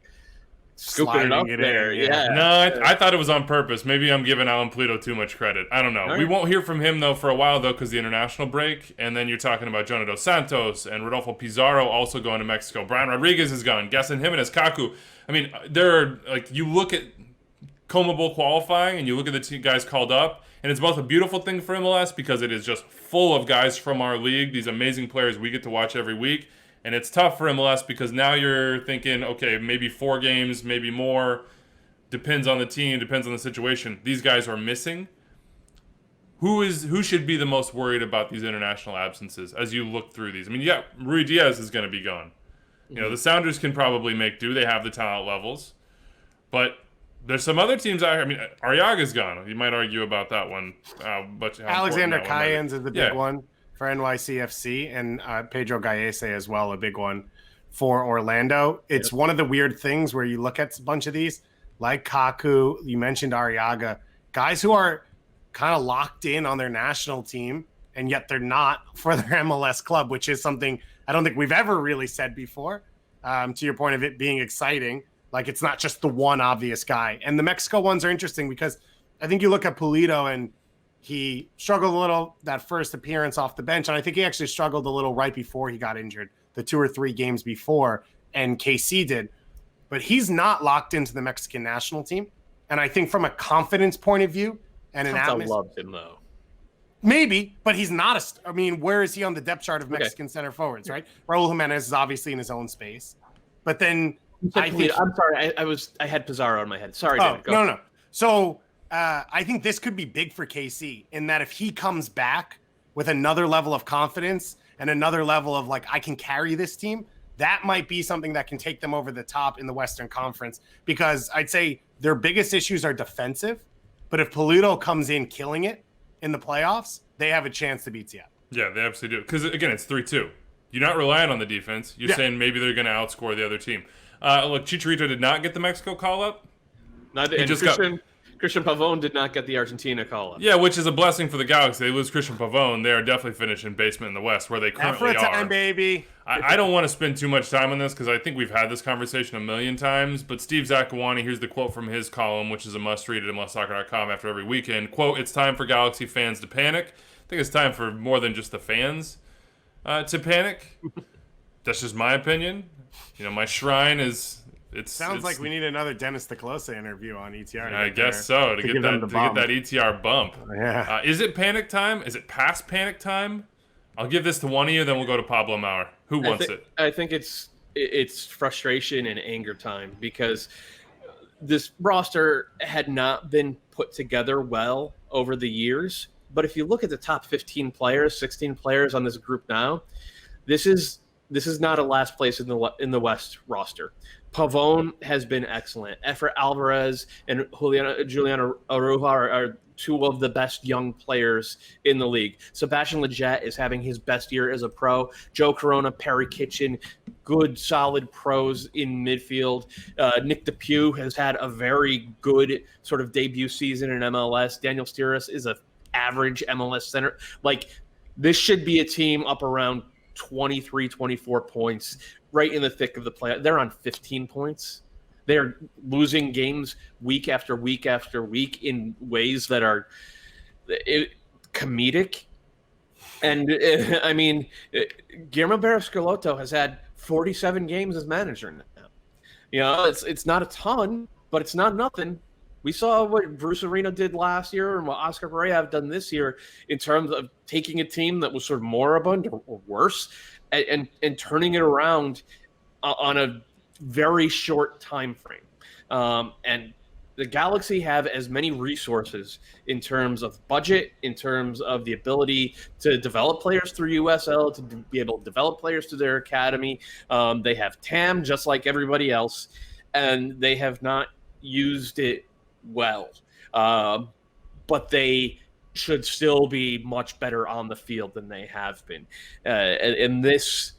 scooping it up there. Yeah. No, I thought it was on purpose. Maybe I'm giving Alan Pulido too much credit. I don't know. Right. We won't hear from him though for a while though because the international break, and then you're talking about Jonah Dos Santos and Rodolfo Pizarro also going to Mexico. Brian Rodriguez is gone. Gaston Jimenez, Kaku. I mean, there are, like, you look at CONMEBOL qualifying and you look at the two guys called up, and it's both a beautiful thing for MLS because it is just full of guys from our league, these amazing players we get to watch every week, and it's tough for MLS because now you're thinking, okay, maybe 4 games, maybe more, depends on the team, depends on the situation. These guys are missing. Who should be the most worried about these international absences as you look through these? I mean, Rui Diaz is going to be gone. The Sounders can probably make do. They have the talent levels. But there's some other teams out here. I mean, Arriaga's gone. You might argue about that one. But Alexander Cayens is the big one for NYCFC, and Pedro Gallese as well, a big one for Orlando. It's one of the weird things where you look at a bunch of these, like Kaku, you mentioned Arriaga, guys who are kind of locked in on their national team, and yet they're not for their MLS club, which is something I don't think we've ever really said before. To your point of it being exciting, like it's not just the one obvious guy. And the Mexico ones are interesting because I think you look at Pulido and he struggled a little that first appearance off the bench. And I think he actually struggled a little right before he got injured, the 2 or 3 games before, and KC did. But he's not locked into the Mexican national team. And I think from a confidence point of view and an atmosphere. I loved him though. Maybe, but he's not where is he on the depth chart of Mexican center forwards, right? Raul Jimenez is obviously in his own space. But then I'm sorry, I had Pizarro in my head. Sorry, David. No. So I think this could be big for KC in that if he comes back with another level of confidence and another level of like, I can carry this team, that might be something that can take them over the top in the Western Conference, because I'd say their biggest issues are defensive. But if Pulido comes in killing it in the playoffs, they have a chance to beat Seattle. Yeah, they absolutely do. Because, again, it's 3-2. You're not relying on the defense. You're saying maybe they're going to outscore the other team. Look, Chicharito did not get the Mexico call-up. Christian Pavón did not get the Argentina call-up. Yeah, which is a blessing for the Galaxy. They lose Christian Pavón. They are definitely finishing basement in the West, where they currently are. Time, baby. I don't want to spend too much time on this because I think we've had this conversation a million times. But Steve Zakawani, here's the quote from his column, which is a must-read at MLSsoccer.com after every weekend. Quote, "It's time for Galaxy fans to panic." I think it's time for more than just the fans to panic. That's just my opinion. My shrine is... Sounds like we need another Dennis DeClose interview on ETR. I guess so, to get that ETR bump. Yeah. Is it panic time? Is it past panic time? I'll give this to one of you, then we'll go to Pablo Maurer. Who wants it? I think it's frustration and anger time, because this roster had not been put together well over the years. But if you look at the top 15 players, 16 players on this group now, this is not a last place in the West roster. Pavone has been excellent. Efrain Alvarez and Julian Araujo are two of the best young players in the league. Sebastian Lletget is having his best year as a pro. Joe Corona, Perry Kitchen, good, solid pros in midfield. Nick DePuy has had a very good sort of debut season in MLS. Daniel Steeris is a average MLS center. Like, this should be a team up around 23, 24 points, right in the thick of the play. They're on 15 points. They're losing games week after week after week in ways that are comedic. And I mean, Guillermo Barros-Schelotto has had 47 games as manager now. You know, it's not a ton, but it's not nothing. We saw what Bruce Arena did last year and what Oscar Pereira have done this year in terms of taking a team that was sort of moribund or worse and turning it around on a very short time frame. And the Galaxy have as many resources in terms of budget, in terms of the ability to develop players through USL, to be able to develop players to their academy. They have TAM just like everybody else, and they have not used it well. But they should still be much better on the field than they have been. And this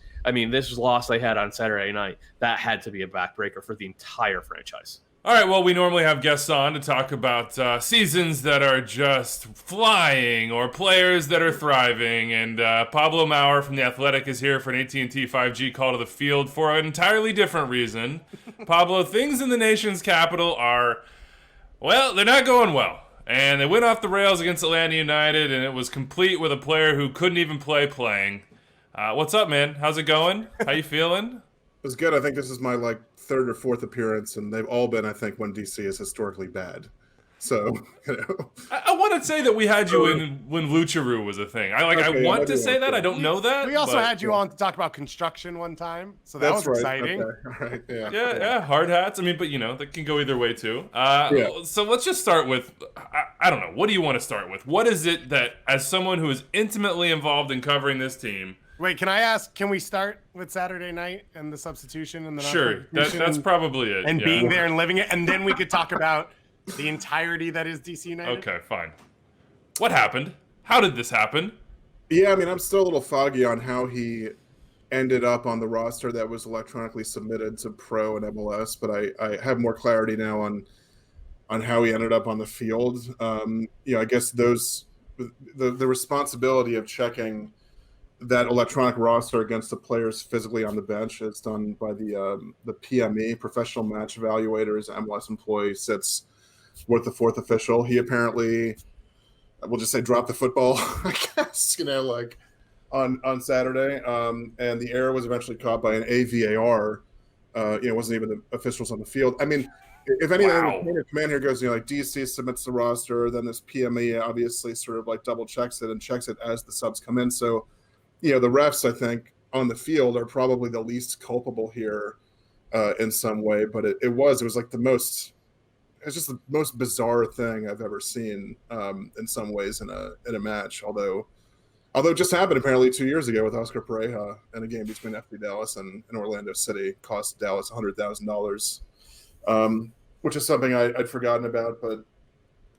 loss they had on Saturday night, that had to be a backbreaker for the entire franchise. All right, well, we normally have guests on to talk about seasons that are just flying or players that are thriving. And Pablo Maurer from The Athletic is here for an AT&T 5G call to the field for an entirely different reason. Pablo, things in the nation's capital are, well, they're not going well. And they went off the rails against Atlanta United, and it was complete with a player who couldn't even play playing. What's up, man? How's it going? How you feeling? It was good. I think this is my third or fourth appearance, and they've all been, I think, when DC is historically bad. So, you know. I want to say that we had you in when Lucharu was a thing. I want to say that. I don't know that. We also had you on to talk about construction one time, so that was exciting. Okay. All right. Yeah, hard hats. I mean, but you know, that can go either way too. So let's just start with, I don't know. What do you want to start with? What is it that, as someone who is intimately involved in covering this team? Wait, can I ask? Can we start with Saturday night and the substitution and the sure? That's probably it. And being there and living it, and then we could talk about the entirety that is DC United. Okay, fine. What happened? How did this happen? Yeah, I mean, I'm still a little foggy on how he ended up on the roster that was electronically submitted to Pro and MLS, but I have more clarity now on how he ended up on the field. I guess the responsibility of checking that electronic roster against the players physically on the bench is done by the PME, Professional Match Evaluators. MLS employee sits with the fourth official. He apparently, we'll just say, dropped the football, I guess, on Saturday. And the error was eventually caught by an AVAR. It wasn't even the officials on the field. I mean, if anything, the command here goes, DC submits the roster, then this PME obviously sort of double checks it and checks it as the subs come in. So, the refs, I think, on the field are probably the least culpable here in some way. But it was just the most bizarre thing I've ever seen in some ways in a match. Although it just happened apparently 2 years ago with Oscar Pereira in a game between FC Dallas and Orlando City, cost Dallas $100,000, which is something I'd forgotten about. But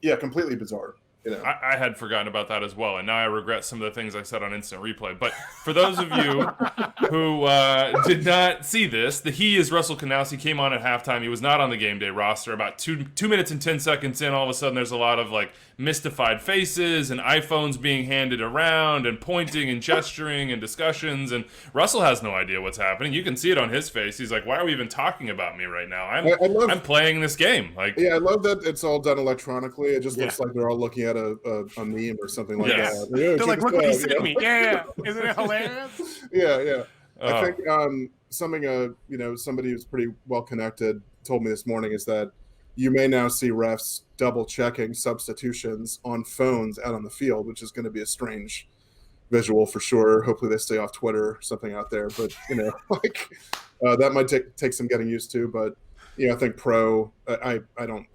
yeah, completely bizarre. I had forgotten about that as well, and now I regret some of the things I said on Instant Replay. But for those of you who did not see this, the he is Russell Canals. He came on at halftime. He was not on the game day roster. About 2 minutes and 10 seconds in, all of a sudden there's a lot of mystified faces and iPhones being handed around and pointing and gesturing and discussions. And Russell has no idea what's happening. You can see it on his face. He's like, "Why are we even talking about me right now? I'm playing this game." I love that it's all done electronically. It just looks like they're all looking at a meme or something like that. They're like, "Look what he sent me." Yeah. Isn't it hilarious? Yeah. I think something somebody who's pretty well connected told me this morning is that you may now see refs double checking substitutions on phones out on the field, which is going to be a strange visual for sure. Hopefully they stay off Twitter or something out there, but that might take some getting used to. But I think I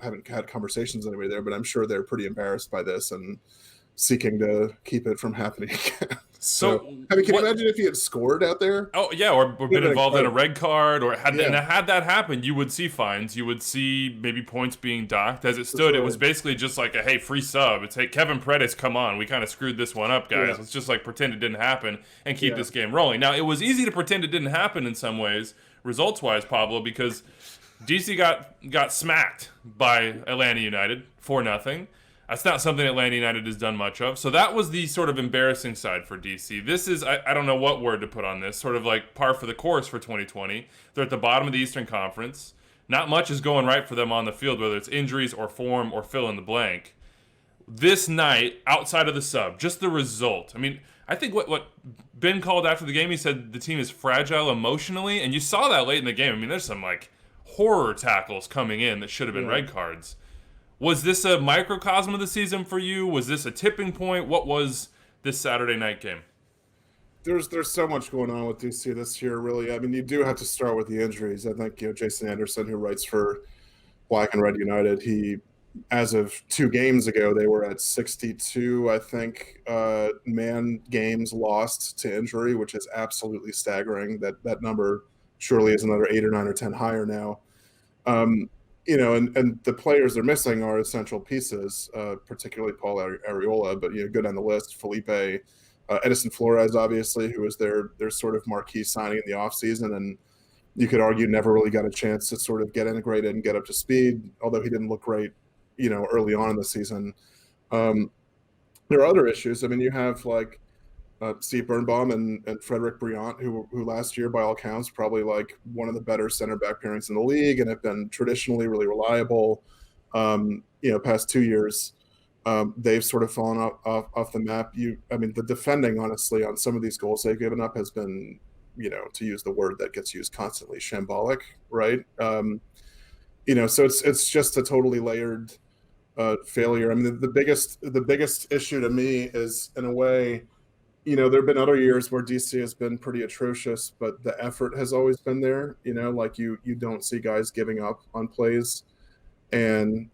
haven't had conversations with anybody there, but I'm sure they're pretty embarrassed by this and seeking to keep it from happening again. So can you imagine if he had scored out there? Oh yeah, or been involved in a red card, or had that happened, you would see fines, you would see maybe points being docked. As it stood, it was basically just like a hey, free sub. It's hey, Kevin Paredes, come on, we kind of screwed this one up, guys. Let's just like pretend it didn't happen and keep this game rolling. Now it was easy to pretend it didn't happen in some ways, results-wise, Pablo, because DC got smacked by Atlanta United 4-0. That's not something Atlanta United has done much of. So that was the sort of embarrassing side for DC. This is, I don't know what word to put on this, sort of like par for the course for 2020. They're at the bottom of the Eastern Conference. Not much is going right for them on the field, whether it's injuries or form or fill in the blank. This night, outside of the sub, just the result. I mean, I think what Ben called after the game, he said the team is fragile emotionally, and you saw that late in the game. I mean, there's some like horror tackles coming in that should have been red cards. Was this a microcosm of the season for you? Was this a tipping point? What was this Saturday night game? There's so much going on with DC this year, really. I mean, you do have to start with the injuries. I think, Jason Anderson, who writes for Black and Red United, he, as of 2 games ago, they were at 62, I think, man games lost to injury, which is absolutely staggering. That number surely is another 8 or 9 or 10 higher now. And the players they're missing are essential pieces, particularly Paul Arriola, but go down the list. Felipe, Edison Flores, obviously, who was their sort of marquee signing in the offseason, and you could argue never really got a chance to sort of get integrated and get up to speed, although he didn't look great, early on in the season. There are other issues. I mean, you have like Steve Birnbaum and Frederick Briant, who last year, by all accounts, probably like one of the better center back pairings in the league and have been traditionally really reliable. Past 2 years, they've sort of fallen off the map. The defending, honestly, on some of these goals they've given up has been, to use the word that gets used constantly, shambolic, right? So it's just a totally layered failure. I mean, the biggest issue to me is, in a way, there have been other years where DC has been pretty atrocious, but the effort has always been there. Like you don't see guys giving up on plays. And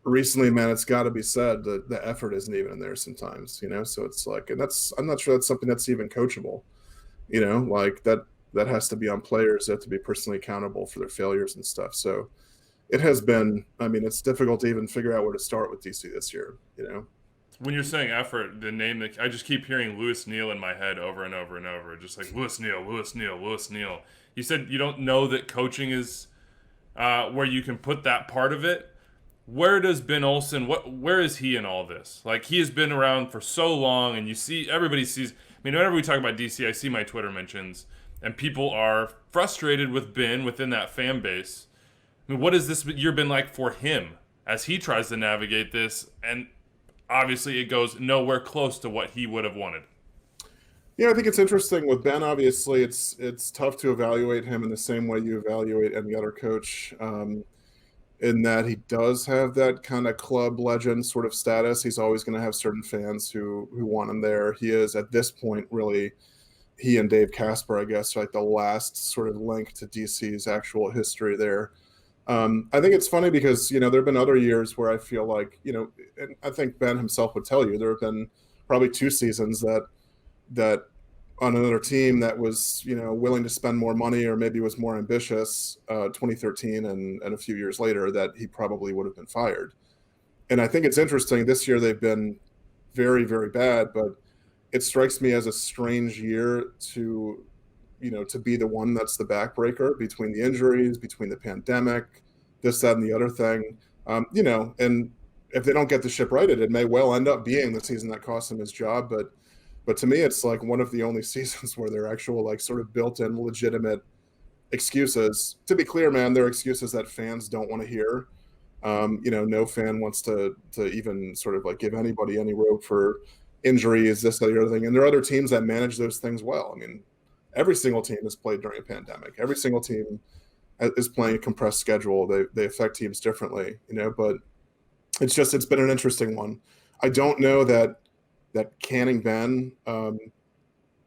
recently, man, it's got to be said that the effort isn't even in there sometimes, So it's like, and I'm not sure that's something that's even coachable, like that has to be on players. They have to be personally accountable for their failures and stuff. So it has been, it's difficult to even figure out where to start with DC this year, When you're saying effort, the name that I just keep hearing Louis Neal in my head over and over and over, just like Louis Neal. You said you don't know that coaching is where you can put that part of it. Where does Ben Olsen? Where is he in all this? Like, he has been around for so long, and everybody sees. I mean, whenever we talk about DC, I see my Twitter mentions, and people are frustrated with Ben within that fan base. I mean, what has this year been like for him as he tries to navigate this? And obviously, it goes nowhere close to what he would have wanted. Yeah, I think it's interesting with Ben. Obviously, it's tough to evaluate him in the same way you evaluate any other coach, in that he does have that kind of club legend sort of status. He's always going to have certain fans who want him there. He is, at this point, really, he and Dave Casper, I guess, like the last sort of link to DC's actual history there. I think it's funny because, there have been other years where I feel like, and I think Ben himself would tell you, there have been probably 2 seasons that on another team that was, willing to spend more money or maybe was more ambitious, 2013 and a few years later, that he probably would have been fired. And I think it's interesting. This year they've been very, very bad, but it strikes me as a strange year to be the one that's the backbreaker between the injuries, between the pandemic, this, that, and the other thing. And if they don't get the ship righted, it may well end up being the season that cost him his job. But to me, it's like one of the only seasons where they're actual, like, sort of built-in legitimate excuses. To be clear, man, they're excuses that fans don't want to hear. No fan wants to even sort of like give anybody any rope for injuries, this, that, the other thing. And there are other teams that manage those things well. I mean, every single team has played during a pandemic. Every single team is playing a compressed schedule. They affect teams differently, but it's been an interesting one. I don't know that canning Ben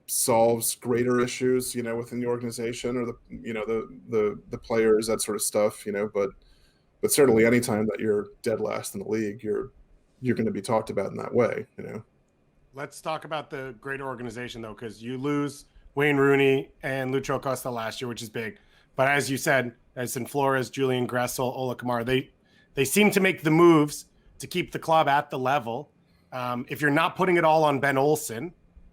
solves greater issues, within the organization or the players, that sort of stuff, but certainly anytime that you're dead last in the league, you're going to be talked about in that way, Let's talk about the greater organization though, because you lose Wayne Rooney and Lucho Acosta last year, which is big. But as you said, Edson Flores, Julian Gressel, Ola Kamara, they seem to make the moves to keep the club at the level. If you're not putting it all on Ben Olsen,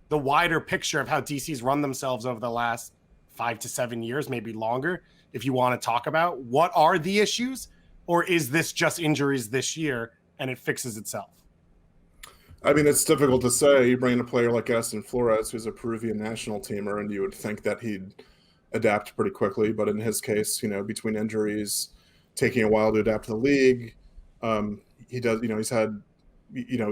the wider picture of how DC's run themselves over the last 5 to 7 years, maybe longer, if you want to talk about what are the issues, or is this just injuries this year and it fixes itself? I mean, it's difficult to say. You bring in a player like Edson Flores, who's a Peruvian national teamer, and you would think that he'd adapt pretty quickly. But in his case, between injuries, taking a while to adapt to the league, he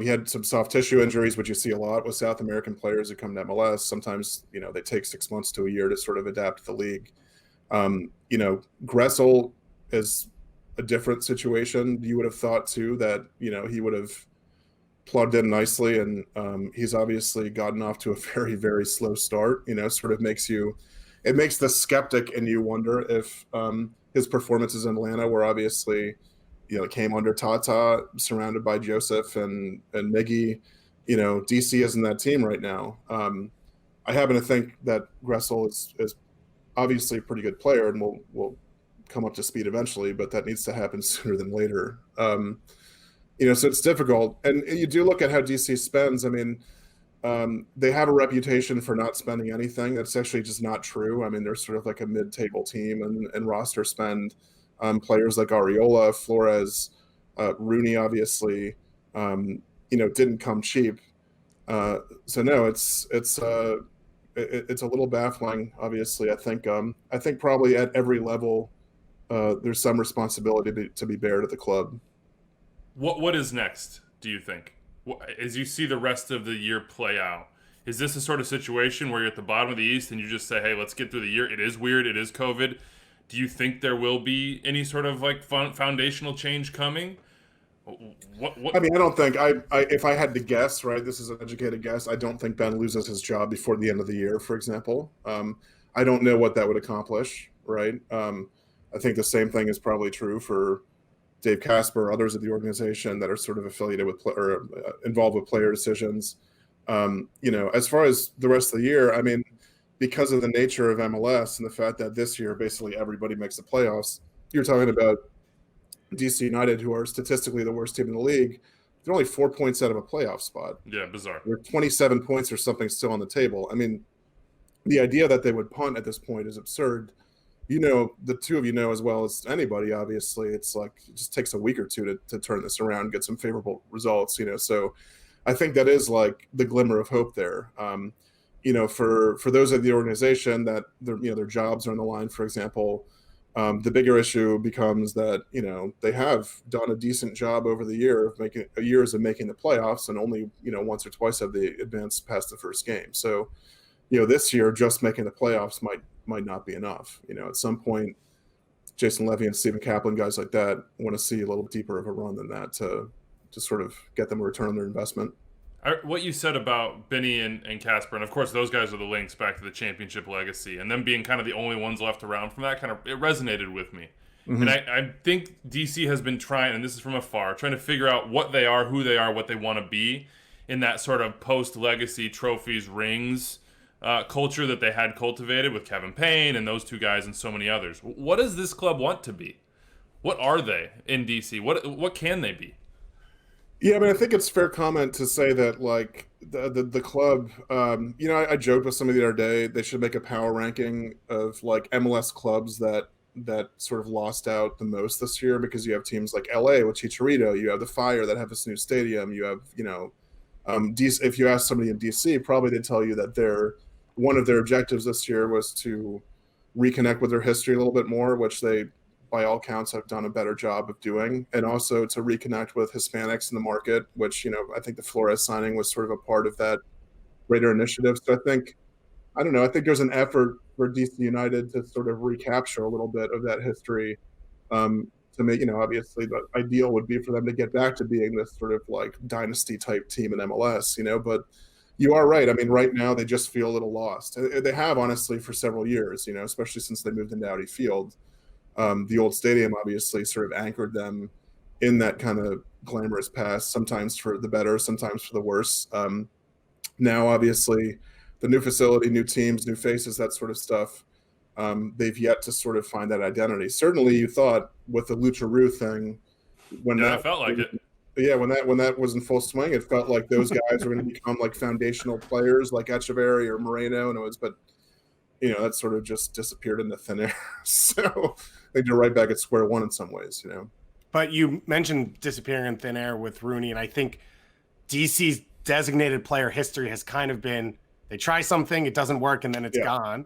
had some soft tissue injuries, which you see a lot with South American players who come to MLS. Sometimes, they take 6 months to a year to sort of adapt to the league. Gressel is a different situation. You would have thought too that, he would have plugged in nicely, and he's obviously gotten off to a very, very slow start, sort of makes the skeptic in you wonder if his performances in Atlanta were obviously, came under Tata, surrounded by Joseph and Miggy. DC isn't that team right now. I happen to think that Gressel is obviously a pretty good player and will come up to speed eventually, but that needs to happen sooner than later. So it's difficult. And you do look at how DC spends. I mean, they have a reputation for not spending anything. That's actually just not true. I mean, they're sort of like a mid-table team and roster spend. Players like Areola, Flores, Rooney, obviously, didn't come cheap. So no, it's a little baffling. Obviously, I think probably at every level, there's some responsibility to be bared at the club. What is next, do you think? As you see the rest of the year play out, is this a sort of situation where you're at the bottom of the East and you just say, hey, let's get through the year? It is weird. It is COVID. Do you think there will be any sort of like foundational change coming? What? I mean, I don't think if I had to guess, right, this is an educated guess, I don't think Ben loses his job before the end of the year, for example. I don't know what that would accomplish, right? I think the same thing is probably true for Dave Casper, others at the organization that are sort of affiliated with or involved with player decisions. As far as the rest of the year, I mean, because of the nature of MLS and the fact that this year basically everybody makes the playoffs, you're talking about DC United, who are statistically the worst team in the league. They're only 4 points out of a playoff spot. Yeah, bizarre. They're 27 points or something still on the table. I mean, the idea that they would punt at this point is absurd. The two of you know as well as anybody, obviously, it's like it just takes a week or two to turn this around, get some favorable results, so I think that is like the glimmer of hope there. For those of the organization that their jobs are on the line, for example, the bigger issue becomes that, they have done a decent job over the years of making the playoffs, and only, once or twice have they advanced past the first game. So, this year, just making the playoffs might not be enough. At some point, Jason Levy and Stephen Kaplan, guys like that, want to see a little deeper of a run than that to sort of get them a return on their investment. What you said about Benny and Casper, and of course those guys are the links back to the championship legacy, and them being kind of the only ones left around from that, it resonated with me. Mm-hmm. And I think DC has been trying, and this is from afar, trying to figure out what they are, who they are, what they want to be in that sort of post-legacy trophies, rings culture that they had cultivated with Kevin Payne and those two guys and so many others. What does this club want to be? What are they in DC? What can they be? Yeah, I mean, I think it's fair comment to say that, like, the club, I joked with somebody the other day, they should make a power ranking of, like, MLS clubs that sort of lost out the most this year, because you have teams like LA with Chicharito, you have the Fire that have this new stadium, you have, DC, if you ask somebody in DC, probably they'd tell you that one of their objectives this year was to reconnect with their history a little bit more, which they, by all counts, have done a better job of doing, and also to reconnect with Hispanics in the market, which, I think the Flores signing was sort of a part of that greater initiative. So I think there's an effort for DC United to sort of recapture a little bit of that history, to make, obviously the ideal would be for them to get back to being this sort of like dynasty type team in MLS, but you are right. I mean, right now they just feel a little lost. They have, honestly, for several years, especially since they moved into Audi Field. The old stadium obviously sort of anchored them in that kind of glamorous past, sometimes for the better, sometimes for the worse. Now, obviously, the new facility, new teams, new faces, that sort of stuff, they've yet to sort of find that identity. Certainly, you thought with the Lucha-Roo thing, it felt like it. Yeah, when that was in full swing, it felt like those guys were going to become like foundational players, like Echeverry or Moreno, but that sort of just disappeared into thin air. So I think you're right back at square one in some ways, But you mentioned disappearing in thin air with Rooney, and I think DC's designated player history has kind of been they try something, it doesn't work, and then it's gone.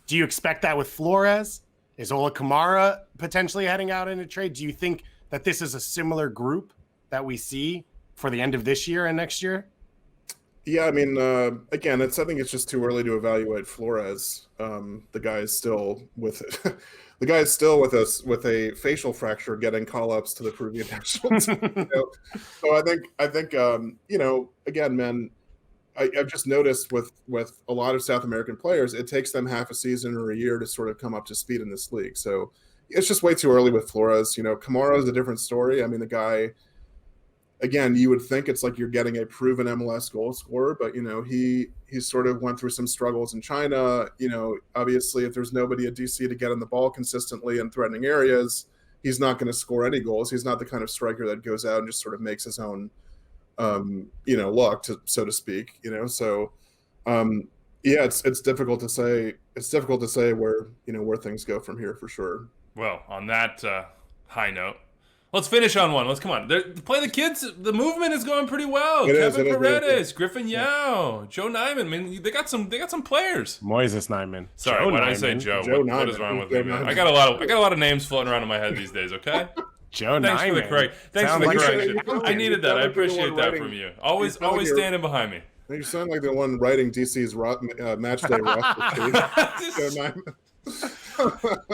Do you expect that with Flores? Is Ola Kamara potentially heading out in a trade? Do you think that this is a similar group that we see for the end of this year and next year? Yeah, I mean, again, I think it's just too early to evaluate Flores. The guy is still with a facial fracture, getting call-ups to the Peruvian national team. So I think again, man, I've just noticed with a lot of South American players, it takes them half a season or a year to sort of come up to speed in this league. So it's just way too early with Flores. Kamara is a different story. I mean, the guy. Again, you would think it's like you're getting a proven MLS goal scorer, but he sort of went through some struggles in China. Obviously, if there's nobody at DC to get on the ball consistently in threatening areas, he's not going to score any goals. He's not the kind of striker that goes out and just sort of makes his own, luck, so to speak. So it's difficult to say. It's difficult to say where things go from here for sure. Well, on that high note. Let's finish on one. Come on. Play the kids. The movement is going pretty well. Kevin Paredes, Griffin Yao, Joe Nyman. I mean, they got some players. Moises Nyman. Sorry, why did I say Joe? What is wrong with me, man? I got a lot of names floating around in my head these days. Okay. Joe Thanks Nyman. Thanks for the correction. I needed that. I appreciate that from you. Always standing behind me. You sound like the one writing DC's match day roster.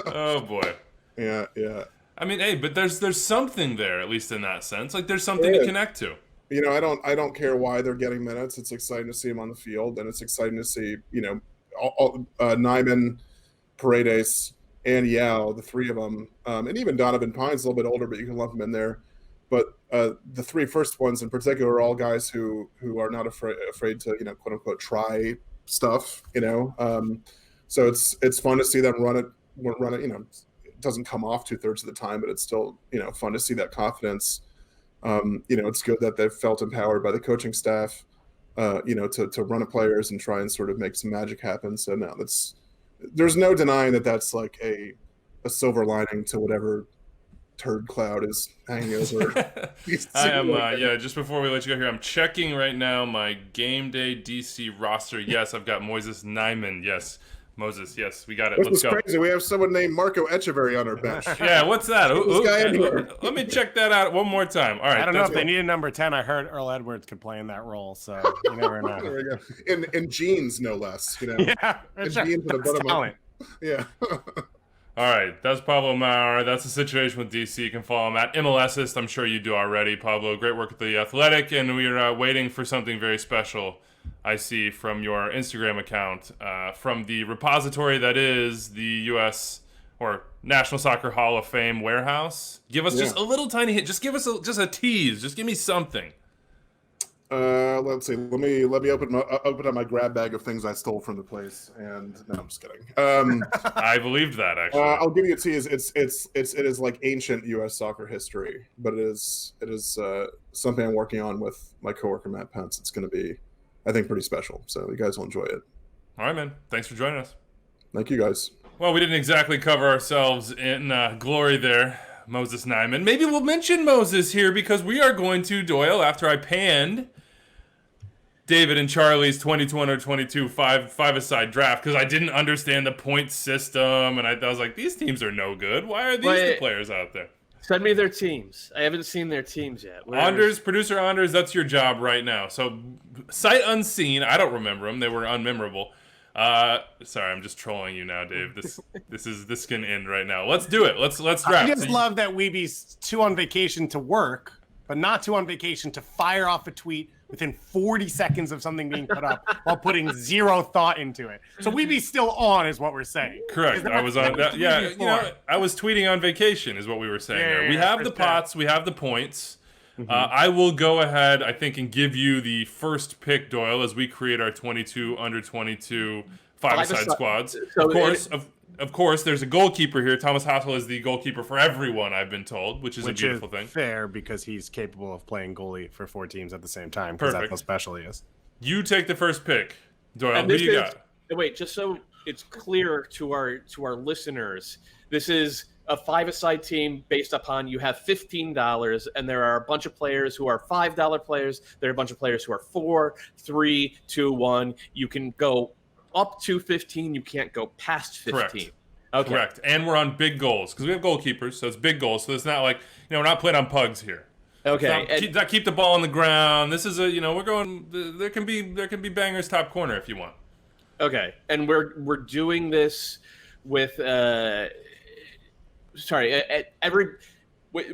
Oh boy. Yeah. I mean, hey, but there's something there, at least in that sense. Like there's something to connect to. I don't care why they're getting minutes. It's exciting to see them on the field, and it's exciting to see Nyman, Paredes, and Yao, the three of them, and even Donovan Pine's a little bit older, but you can lump him in there. But the three first ones in particular are all guys who are not afraid to quote unquote try stuff. So it's fun to see them run it. It doesn't come off 2/3 of the time, but it's still fun to see that confidence. It's good that they've felt empowered by the coaching staff, to run at players and try and sort of make some magic happen. So no, there's no denying that that's like a silver lining to whatever turd cloud is hanging over. I am just before we let you go here, I'm checking right now my game day DC roster. Yes, I've got Moises Nyman. Yes, Moses, yes, we got it. Let's go. Crazy. We have someone named Marco Echeverry on our bench. Yeah, what's that? Let me check that out one more time. All right. I don't know if they need a number 10. I heard Earl Edwards could play in that role, so you never know. There we go. In jeans, no less. Yeah, in jeans with a bottom talent. Yeah. All right, that's Pablo Maurer. That's the situation with DC. You can follow him at MLSist. I'm sure you do already, Pablo. Great work at The Athletic, and we are waiting for something very special, I see, from your Instagram account, from the repository that is the U.S. or National Soccer Hall of Fame warehouse. Give us just a little tiny hint. Just give us just a tease. Just give me something. Let's see. Let me open up my grab bag of things I stole from the place. And no, I'm just kidding. I believed that actually. I'll give you a tease. It is like ancient U.S. soccer history, but it is something I'm working on with my coworker Matt Pence. It's going to be, I think, pretty special. So you guys will enjoy it. All right, man. Thanks for joining us. Thank you, guys. Well, we didn't exactly cover ourselves in glory there, Moses Nyman. Maybe we'll mention Moses here because we are going to, Doyle, after I panned David and Charlie's 22 five-a-side draft because I didn't understand the point system, and I was like, these teams are no good. Why are these the players out there? Send me their teams. I haven't seen their teams yet. Producer Anders, that's your job right now. So, sight unseen, I don't remember them. They were unmemorable. Sorry, I'm just trolling you now, Dave. This can end right now. Let's do it. Let's draft. I just love that Weeby's too on vacation to work, but not too on vacation to fire off a tweet within 40 seconds of something being put up while putting zero thought into it. So we be still on is what we're saying. Correct. I was on that. Yeah, I was tweeting on vacation is what we were saying there. We have the pots. We have the points. I will go ahead, I think, and give you the first pick, Doyle, as we create our 22 under 22 five-a-side squads. So of course, there's a goalkeeper here. Thomas Hassel is the goalkeeper for everyone, I've been told, which is a beautiful thing. Fair, because he's capable of playing goalie for 4 teams at the same time, because that's how special he is. You take the first pick, Doyle. Who do you got? Wait, just so it's clear to our listeners, this is a 5-a-side team based upon you have $15, and there are a bunch of players who are $5 players. There are a bunch of players who are 4, 3, 2, 1. You can go up to 15. You can't go past 15. Correct. Okay. Correct. And we're on big goals because we have goalkeepers, so it's big goals. So it's not like, we're not playing on pugs here. Okay. Keep the ball on the ground. This is we're going. There can be bangers top corner if you want. Okay, and we're doing this with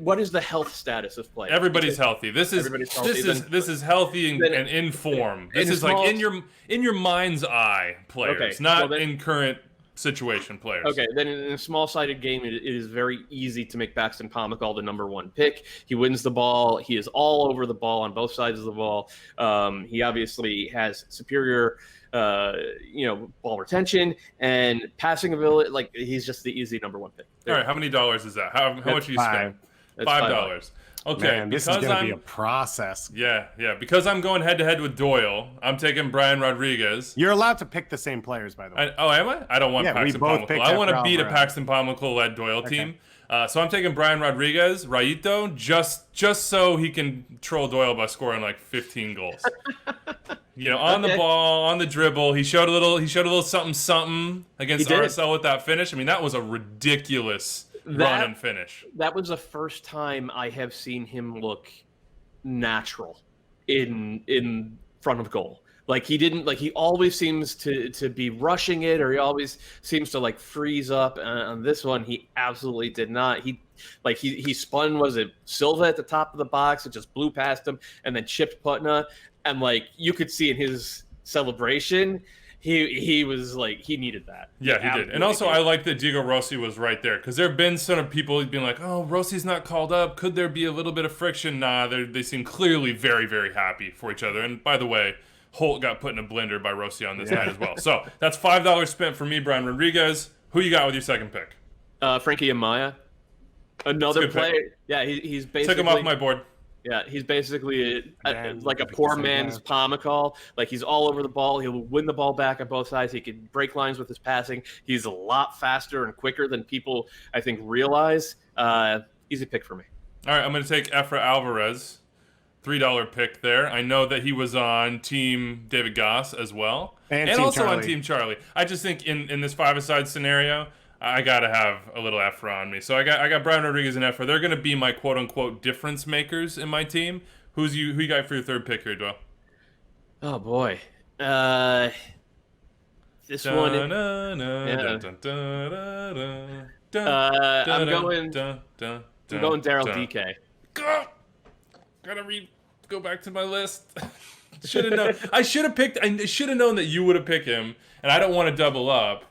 what is the health status of players? Everybody's healthy. This is healthy and in form. This is like in your mind's eye players, not in current situation players. Okay, then in a small-sided game, it is very easy to make Paxton Pomykal the number 1 pick. He wins the ball. He is all over the ball on both sides of the ball. He obviously has superior ball retention and passing ability. Like, he's just the easy number 1 pick. All right, how many dollars is that? How much are you spending? $5. Okay, man, this is going to be a process. Yeah. Because I'm going head-to-head with Doyle, I'm taking Brian Rodriguez. You're allowed to pick the same players, by the way. Am I? I don't want Paxton Pomykal. I want to beat a Paxton Pomykal-led Doyle team. So I'm taking Brian Rodriguez, Rayito, just so he can troll Doyle by scoring like 15 goals. On the ball, on the dribble. He showed a little something against RSL with that finish. I mean, that was a ridiculous run and finish. That was the first time I have seen him look natural in front of goal. Like, he always seems to be rushing it, or he always seems to like freeze up. On this one, he absolutely did not. He spun, was it Silva at the top of the box? It just blew past him and then chipped Putna. And like, you could see in his celebration, he was like, he needed that. Yeah, he did. And also, I like that Diego Rossi was right there, because there have been sort of people being like, oh, Rossi's not called up. Could there be a little bit of friction? Nah, they seem clearly very, very happy for each other. And by the way, Holt got put in a blender by Rossi on this night as well. So that's $5 spent for me, Brian Rodriguez. Who you got with your second pick? Frankie Amaya. Another player. Pick. Yeah, he's basically... Took him off my board. Yeah, he's basically like a poor man's Pomykal. Like, he's all over the ball. He'll win the ball back on both sides. He can break lines with his passing. He's a lot faster and quicker than people, I think, realize. Easy pick for me. All right, I'm going to take Efra Alvarez. $3 pick there. I know that he was on Team David Goss as well. And also Charlie. On Team Charlie. I just think in this 5-a-side scenario, I got to have a little Efra on me. So I got Brian Rodriguez and Efra. They're going to be my quote-unquote difference makers in my team. Who you got for your third pick here, Doyle? Oh, boy. This one... I'm going Daryl DK. Gotta go back to my list. Should have known. I should have known that you would have picked him, and I don't want to double up.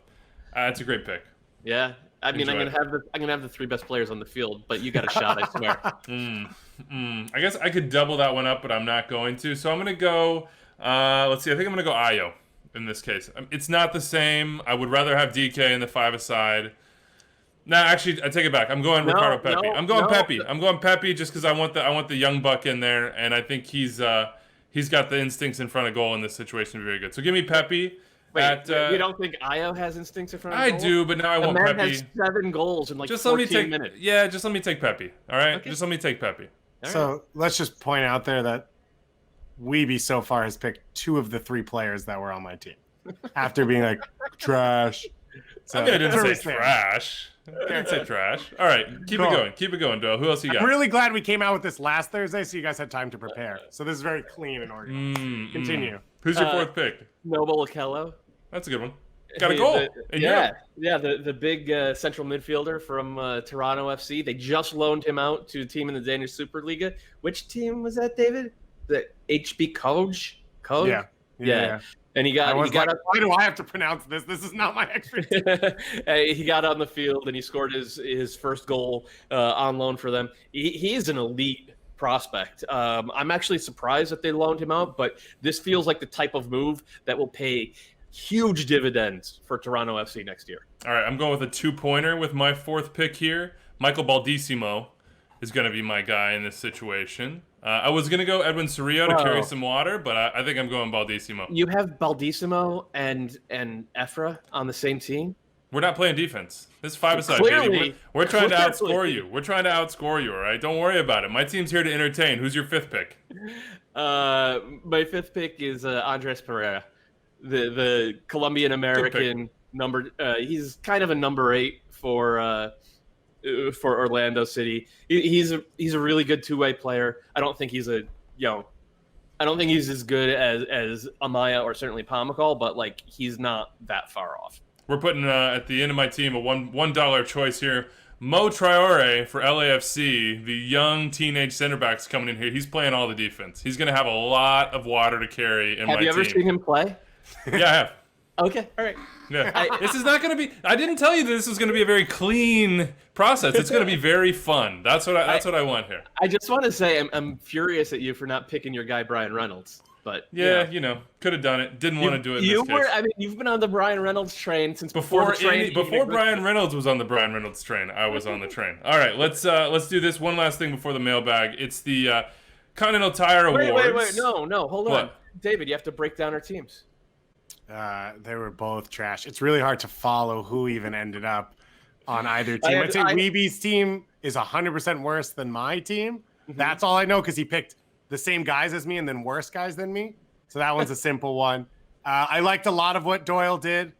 It's a great pick. Yeah, I mean, I'm gonna have the 3 best players on the field, but you got a shot, I swear. I guess I could double that one up, but I'm not going to. So I'm gonna go. Let's see. I think I'm gonna go Ayo in this case. It's not the same. I would rather have DK in the 5-a-side. No, actually, I take it back. I'm going Ricardo Pepi. I'm going Pepi. I'm going Pepi just because I want the young buck in there, and I think he's got the instincts in front of goal in this situation to be very good. So give me Pepi. Wait, you don't think Ayo has instincts in front of goal? I do, but now I want Pepi. Has 7 goals in like 14 minutes. Yeah, just let me take Pepi. All right, okay. Just let me take Pepi. So let's just point out there that Weeby so far has picked 2 of the 3 players that were on my team after being like trash. So, I mean, I didn't say trash. I didn't say trash. All right, keep it going. Keep it going, Doyle. Who else you got? I'm really glad we came out with this last Thursday, so you guys had time to prepare. So this is very clean and organized. Continue. Who's your fourth pick? Noble Okello. That's a good one. Got a goal. The big central midfielder from Toronto FC. They just loaned him out to a team in the Danish Superliga. Which team was that, David? the HB Code. Yeah. And he got why do I have to pronounce this? This is not my expertise. He got on the field and he scored his first goal on loan for them. He is an elite prospect. I'm actually surprised that they loaned him out, but this feels like the type of move that will pay huge dividends for Toronto FC next year. All right, I'm going with a 2-pointer with my 4th pick here. Michael Baldissimo is going to be my guy in this situation. I was going to go Edwin Cerrillo to carry some water, but I think I'm going Baldissimo. You have Baldissimo and Efra on the same team? We're not playing defense. This is 5-a-side, baby. We're trying to outscore you. We're trying to outscore you, all right? Don't worry about it. My team's here to entertain. Who's your 5th pick? My 5th pick is Andres Pereira, the Colombian-American number. He's kind of a number 8 for Orlando City. He's a really good two-way player. I don't think he's as good as Amaya or certainly Pamukal, but like he's not that far off. We're putting at the end of my team a $1 choice here. Mo Traore for LAFC, the young teenage center back's coming in here. He's playing all the defense. He's going to have a lot of water to carry in my team. Have you ever seen him play? Yeah, I have. Okay, all right. Yeah, this is not going to be. I didn't tell you that this was going to be a very clean process. It's going to be very fun. That's what I want here. I just want to say I'm furious at you for not picking your guy Brian Reynolds. But yeah, could have done it. Didn't want to do it. You've been on the Brian Reynolds train since before Brian Reynolds was on the Brian Reynolds train. I was on the train. All right, let's do this one last thing before the mailbag. It's the Continental Tire Awards. Wait, no, hold on, David. You have to break down our teams. They were both trash. It's really hard to follow who even ended up on either team. I'd say Weeby's team is 100% worse than my team. Mm-hmm. That's all I know because he picked the same guys as me and then worse guys than me. So that one's a simple one. I liked a lot of what Doyle did.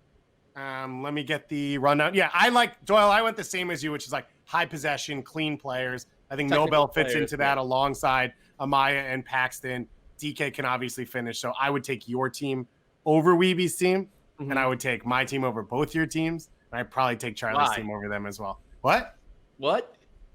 Let me get the rundown. Yeah, I like Doyle. I went the same as you, which is like high possession, clean players. I think Nobel fits into that alongside Amaya and Paxton. DK can obviously finish. So I would take your team over Weeby's team, and I would take my team over both your teams. And I'd probably take Charlie's team over them as well. What?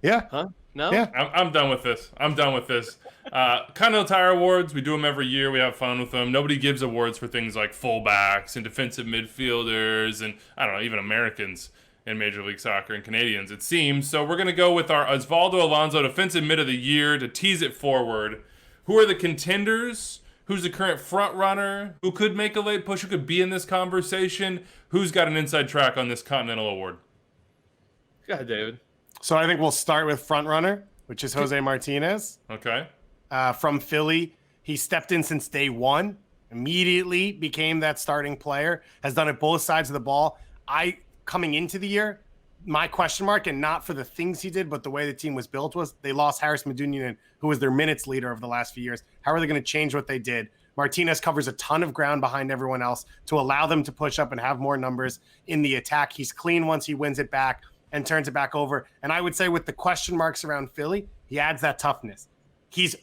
Yeah. Huh? No? Yeah. I'm done with this. Continental Tire Awards, we do them every year. We have fun with them. Nobody gives awards for things like fullbacks and defensive midfielders and, I don't know, even Americans in Major League Soccer and Canadians, it seems. So we're going to go with our Osvaldo Alonso Defensive Mid of the Year to tease it forward. Who are the contenders? Who's the current front runner? Who could make a late push? Who could be in this conversation? Who's got an inside track on this Continental Award? Go ahead, David. So I think we'll start with front runner, which is Jose Martinez. Okay. From Philly. He stepped in since day one, immediately became that starting player, has done it both sides of the ball. Coming into the year, my question mark, and not for the things he did, but the way the team was built, was they lost Harris Medunjanin, who was their minutes leader of the last few years. How are they going to change what they did? Martinez covers a ton of ground behind everyone else to allow them to push up and have more numbers in the attack. He's clean once he wins it back and turns it back over. And I would say with the question marks around Philly, he adds that toughness. He's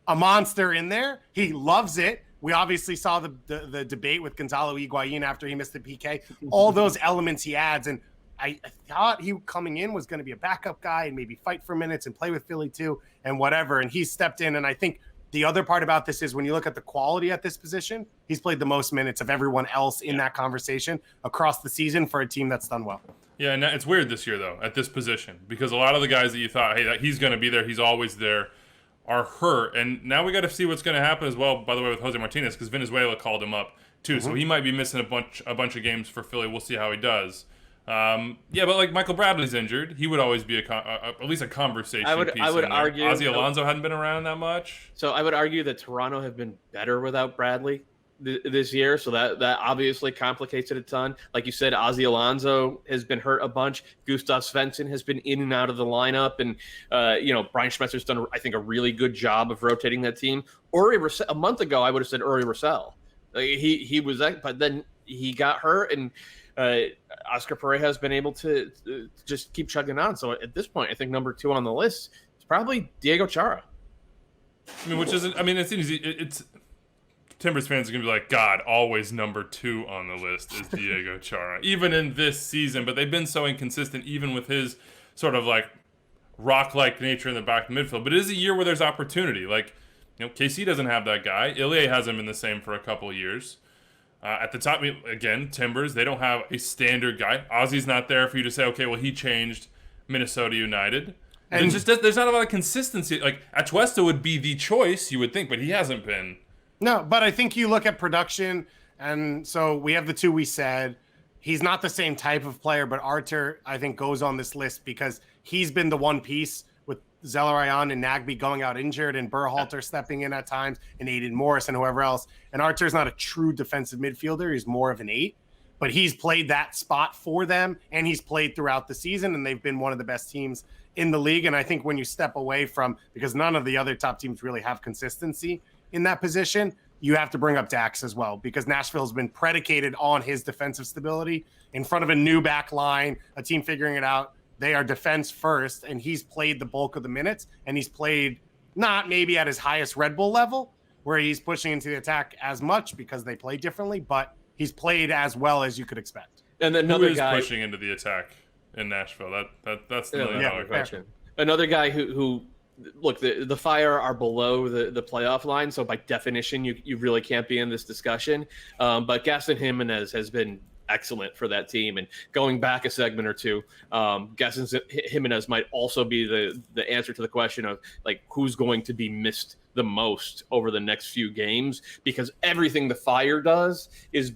a monster in there. He loves it. We obviously saw the debate with Gonzalo Higuain after he missed the PK. All those elements he adds. And I thought he coming in was going to be a backup guy and maybe fight for minutes and play with Philly too and whatever. And he stepped in. And I think the other part about this is when you look at the quality at this position, he's played the most minutes of everyone else in that conversation across the season for a team that's done well. Yeah, and it's weird this year, though, at this position, because a lot of the guys that you thought, hey, he's going to be there, he's always there, are hurt. And now we got to see what's going to happen as well, by the way, with Jose Martinez, because Venezuela called him up, too. So he might be missing a bunch of games for Philly. We'll see how he does. Yeah, but like Michael Bradley's injured. He would always be at least a conversation piece. I would argue Ozzy Alonso hadn't been around that much. So I would argue that Toronto have been better without Bradley this year. So that obviously complicates it a ton. Like you said, Ozzy Alonso has been hurt a bunch. Gustav Svensson has been in and out of the lineup, and Brian Schmetzer's done, I think, a really good job of rotating that team. A month ago, I would have said Uri Russell. He was that, but then he got hurt, and Oscar Pereira has been able to just keep chugging on. So at this point, I think number 2 on the list is probably Diego Chara. It's easy. It's Timbers fans are going to be like, God, always number 2 on the list is Diego Chara, even in this season. But they've been so inconsistent, even with his sort of like rock-like nature in the back midfield. But it is a year where there's opportunity. Like, KC doesn't have that guy. Ilya hasn't been the same for a couple of years. At the top, again, Timbers, they don't have a standard guy. Ozzy's not there for you to say, okay, well, he changed Minnesota United. And there's not a lot of consistency. Like, Atuesta would be the choice, you would think, but he hasn't been. No, but I think you look at production, and so we have the two we said. He's not the same type of player, but Artur, I think, goes on this list because he's been the one piece with Zelarayan and Nagbe going out injured and Berhalter stepping in at times and Aiden Morris and whoever else. And Artur's not a true defensive midfielder. He's more of an 8, but he's played that spot for them, and he's played throughout the season, and they've been one of the best teams in the league. And I think when you step away from, because none of the other top teams really have consistency in that position, you have to bring up Dax as well, because Nashville's been predicated on his defensive stability in front of a new back line, a team figuring it out. They are defense first, and he's played the bulk of the minutes, and he's played not maybe at his highest Red Bull level where he's pushing into the attack as much because they play differently, but he's played as well as you could expect. And then another guy pushing into the attack in Nashville. That's the million-dollar question. Another guy who look, the Fire are below the playoff line, so by definition, you really can't be in this discussion. But Gaston Jimenez has been excellent for that team. And going back a segment or two, Gaston Jimenez might also be the answer to the question of, like, who's going to be missed the most over the next few games, because everything the Fire does is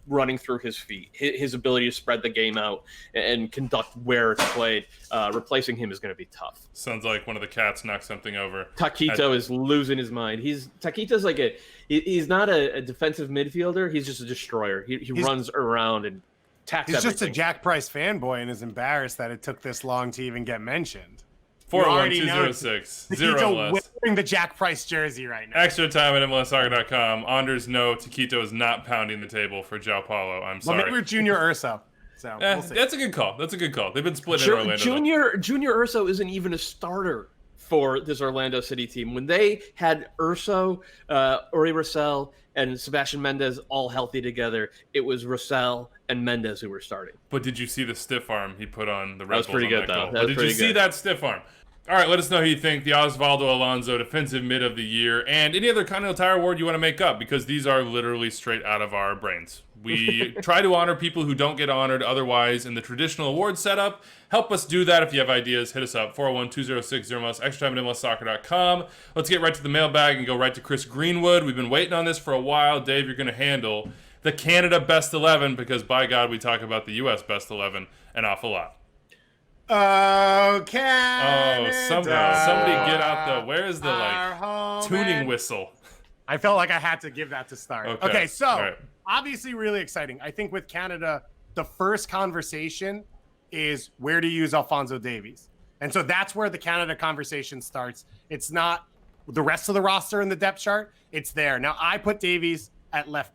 running through his feet. His ability to spread the game out and conduct where it's played. Replacing him is going to be tough. Sounds like one of the cats knocked something over. Taquito is losing his mind. Taquito's like he's not a defensive midfielder. He's just a destroyer. He runs around and attacks everything. He's just a Jack Price fanboy and is embarrassed that it took this long to even get mentioned. 401-206. Wearing the Jack Price jersey right now. Extra time at MLSsoccer.com. Anders, no, Taquito is not pounding the table for João Paulo. I'm sorry. Well, maybe we're Junior Urso. So we'll see. That's a good call. They've been split in Orlando. Junior Urso isn't even a starter for this Orlando City team. When they had Urso, Uri Russell, and Sebastian Mendez all healthy together, it was Russell and Mendez who were starting. But did you see the stiff arm he put on the Red Bulls? That was pretty good, though. Did you see that stiff arm? All right, let us know who you think the Osvaldo Alonso Defensive Mid of the Year and any other Continental Tire Award you want to make up, because these are literally straight out of our brains. We try to honor people who don't get honored otherwise in the traditional award setup. Help us do that. If you have ideas, hit us up, 401-206-0MLS, extra time at MLSsoccer.com. Let's get right to the mailbag and go right to Chris Greenwood. We've been waiting on this for a while. Dave, you're going to handle the Canada Best 11, because by God, we talk about the U.S. Best 11 an awful lot. Oh, Canada. Oh, somebody get out where's the tuning whistle? I felt like I had to give that to start. Okay, so obviously really exciting. I think with Canada, the first conversation is where to use Alphonso Davies. And so that's where the Canada conversation starts. It's not the rest of the roster in the depth chart. It's there. Now, I put Davies at left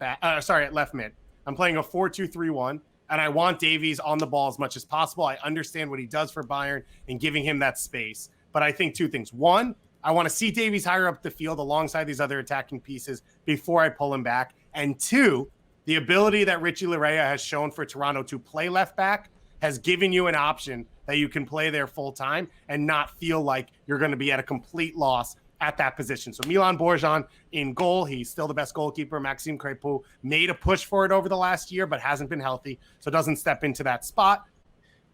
mid. I'm playing a 4-2-3-1. And I want Davies on the ball as much as possible. I understand what he does for Bayern and giving him that space. But I think two things. One, I want to see Davies higher up the field alongside these other attacking pieces before I pull him back. And two, the ability that Richie Laryea has shown for Toronto to play left back has given you an option that you can play there full time and not feel like you're going to be at a complete loss at that position. So Milan Borjan in goal. He's still the best goalkeeper. Maxime Crépeau made a push for it over the last year, but hasn't been healthy, so doesn't step into that spot.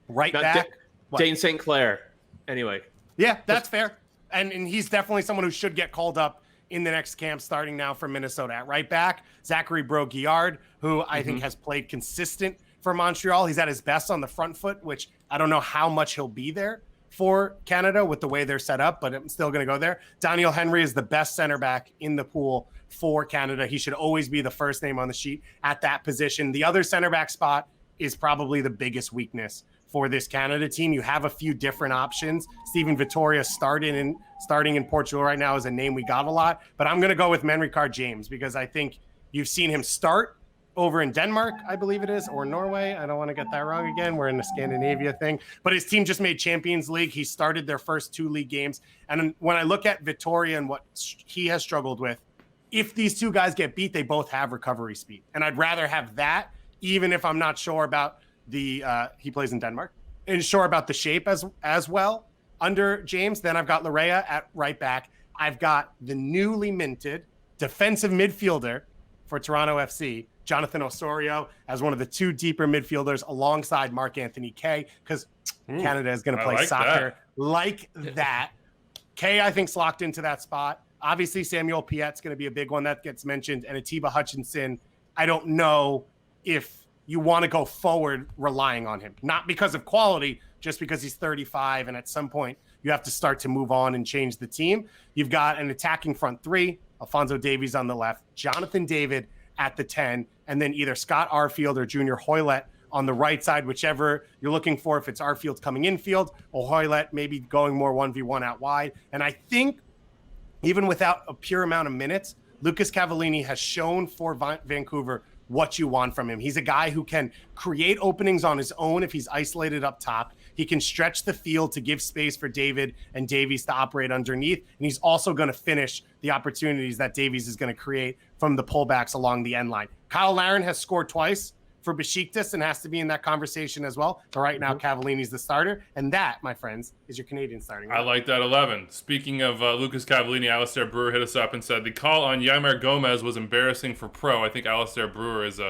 Back. Dane St. Clair. Anyway. Yeah, that's fair. And he's definitely someone who should get called up in the next camp starting now for Minnesota. At right back, Zachary Brault-Guillard, who I think has played consistent for Montreal. He's at his best on the front foot, which I don't know how much he'll be there for Canada with the way they're set up, but I'm still going to go there. Daniel Henry is the best center back in the pool for Canada. He should always be the first name on the sheet at that position. The other center back spot is probably the biggest weakness for this Canada team. You have a few different options. Steven Vittoria starting in Portugal right now is a name we got a lot, but I'm going to go with Menrikar James because I think you've seen him start over in Denmark, I believe it is, or Norway. I don't want to get that wrong again. We're in the Scandinavia thing. But his team just made Champions League. He started their first 2 league games. And when I look at Vittoria and what he has struggled with, if these two guys get beat, they both have recovery speed. And I'd rather have that, even if I'm not sure about he plays in Denmark, and sure about the shape as well under James. Then I've got Laryea at right back. I've got the newly minted defensive midfielder for Toronto FC, Jonathan Osorio, as one of the 2 deeper midfielders alongside Mark-Anthony Kaye, because Canada is going to play soccer like that. Kaye, I think, is locked into that spot. Obviously, Samuel Piet's going to be a big one that gets mentioned, and Atiba Hutchinson, I don't know if you want to go forward relying on him. Not because of quality, just because he's 35, and at some point you have to start to move on and change the team. You've got an attacking front 3, Alphonso Davies on the left, Jonathan David at the 10, and then either Scott Arfield or Junior Hoylett on the right side, whichever you're looking for. If it's Arfield coming infield, or Hoylett maybe going more 1v1 out wide. And I think even without a pure amount of minutes, Lucas Cavallini has shown for Vancouver what you want from him. He's a guy who can create openings on his own if he's isolated up top. He can stretch the field to give space for David and Davies to operate underneath. And he's also going to finish the opportunities that Davies is going to create from the pullbacks along the end line. Kyle Larin has scored twice for Besiktas and has to be in that conversation as well. So right now, Cavallini's the starter. And that, my friends, is your Canadian starting. I like that 11. Speaking of Lucas Cavallini, Alistair Brewer hit us up and said the call on Yamir Gomez was embarrassing for pro. I think Alistair Brewer is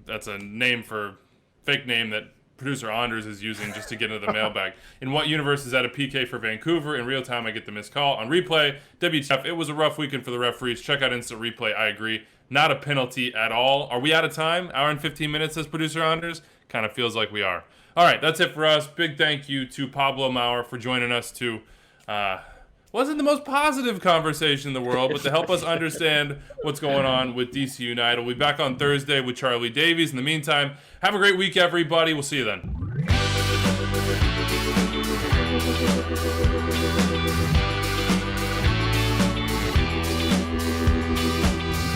that's a name for fake name that producer Anders is using just to get into the mailbag. In what universe is that a PK for Vancouver? In real time, I get the missed call. On replay, WTF, it was a rough weekend for the referees. Check out instant replay. I agree. Not a penalty at all. Are we out of time? Hour and 15 minutes, says producer Anders. Kind of feels like we are. All right, that's it for us. Big thank you to Pablo Maurer for joining us to, wasn't the most positive conversation in the world, but to help us understand what's going on with DC United. We'll be back on Thursday with Charlie Davies. In the meantime, have a great week, everybody. We'll see you then.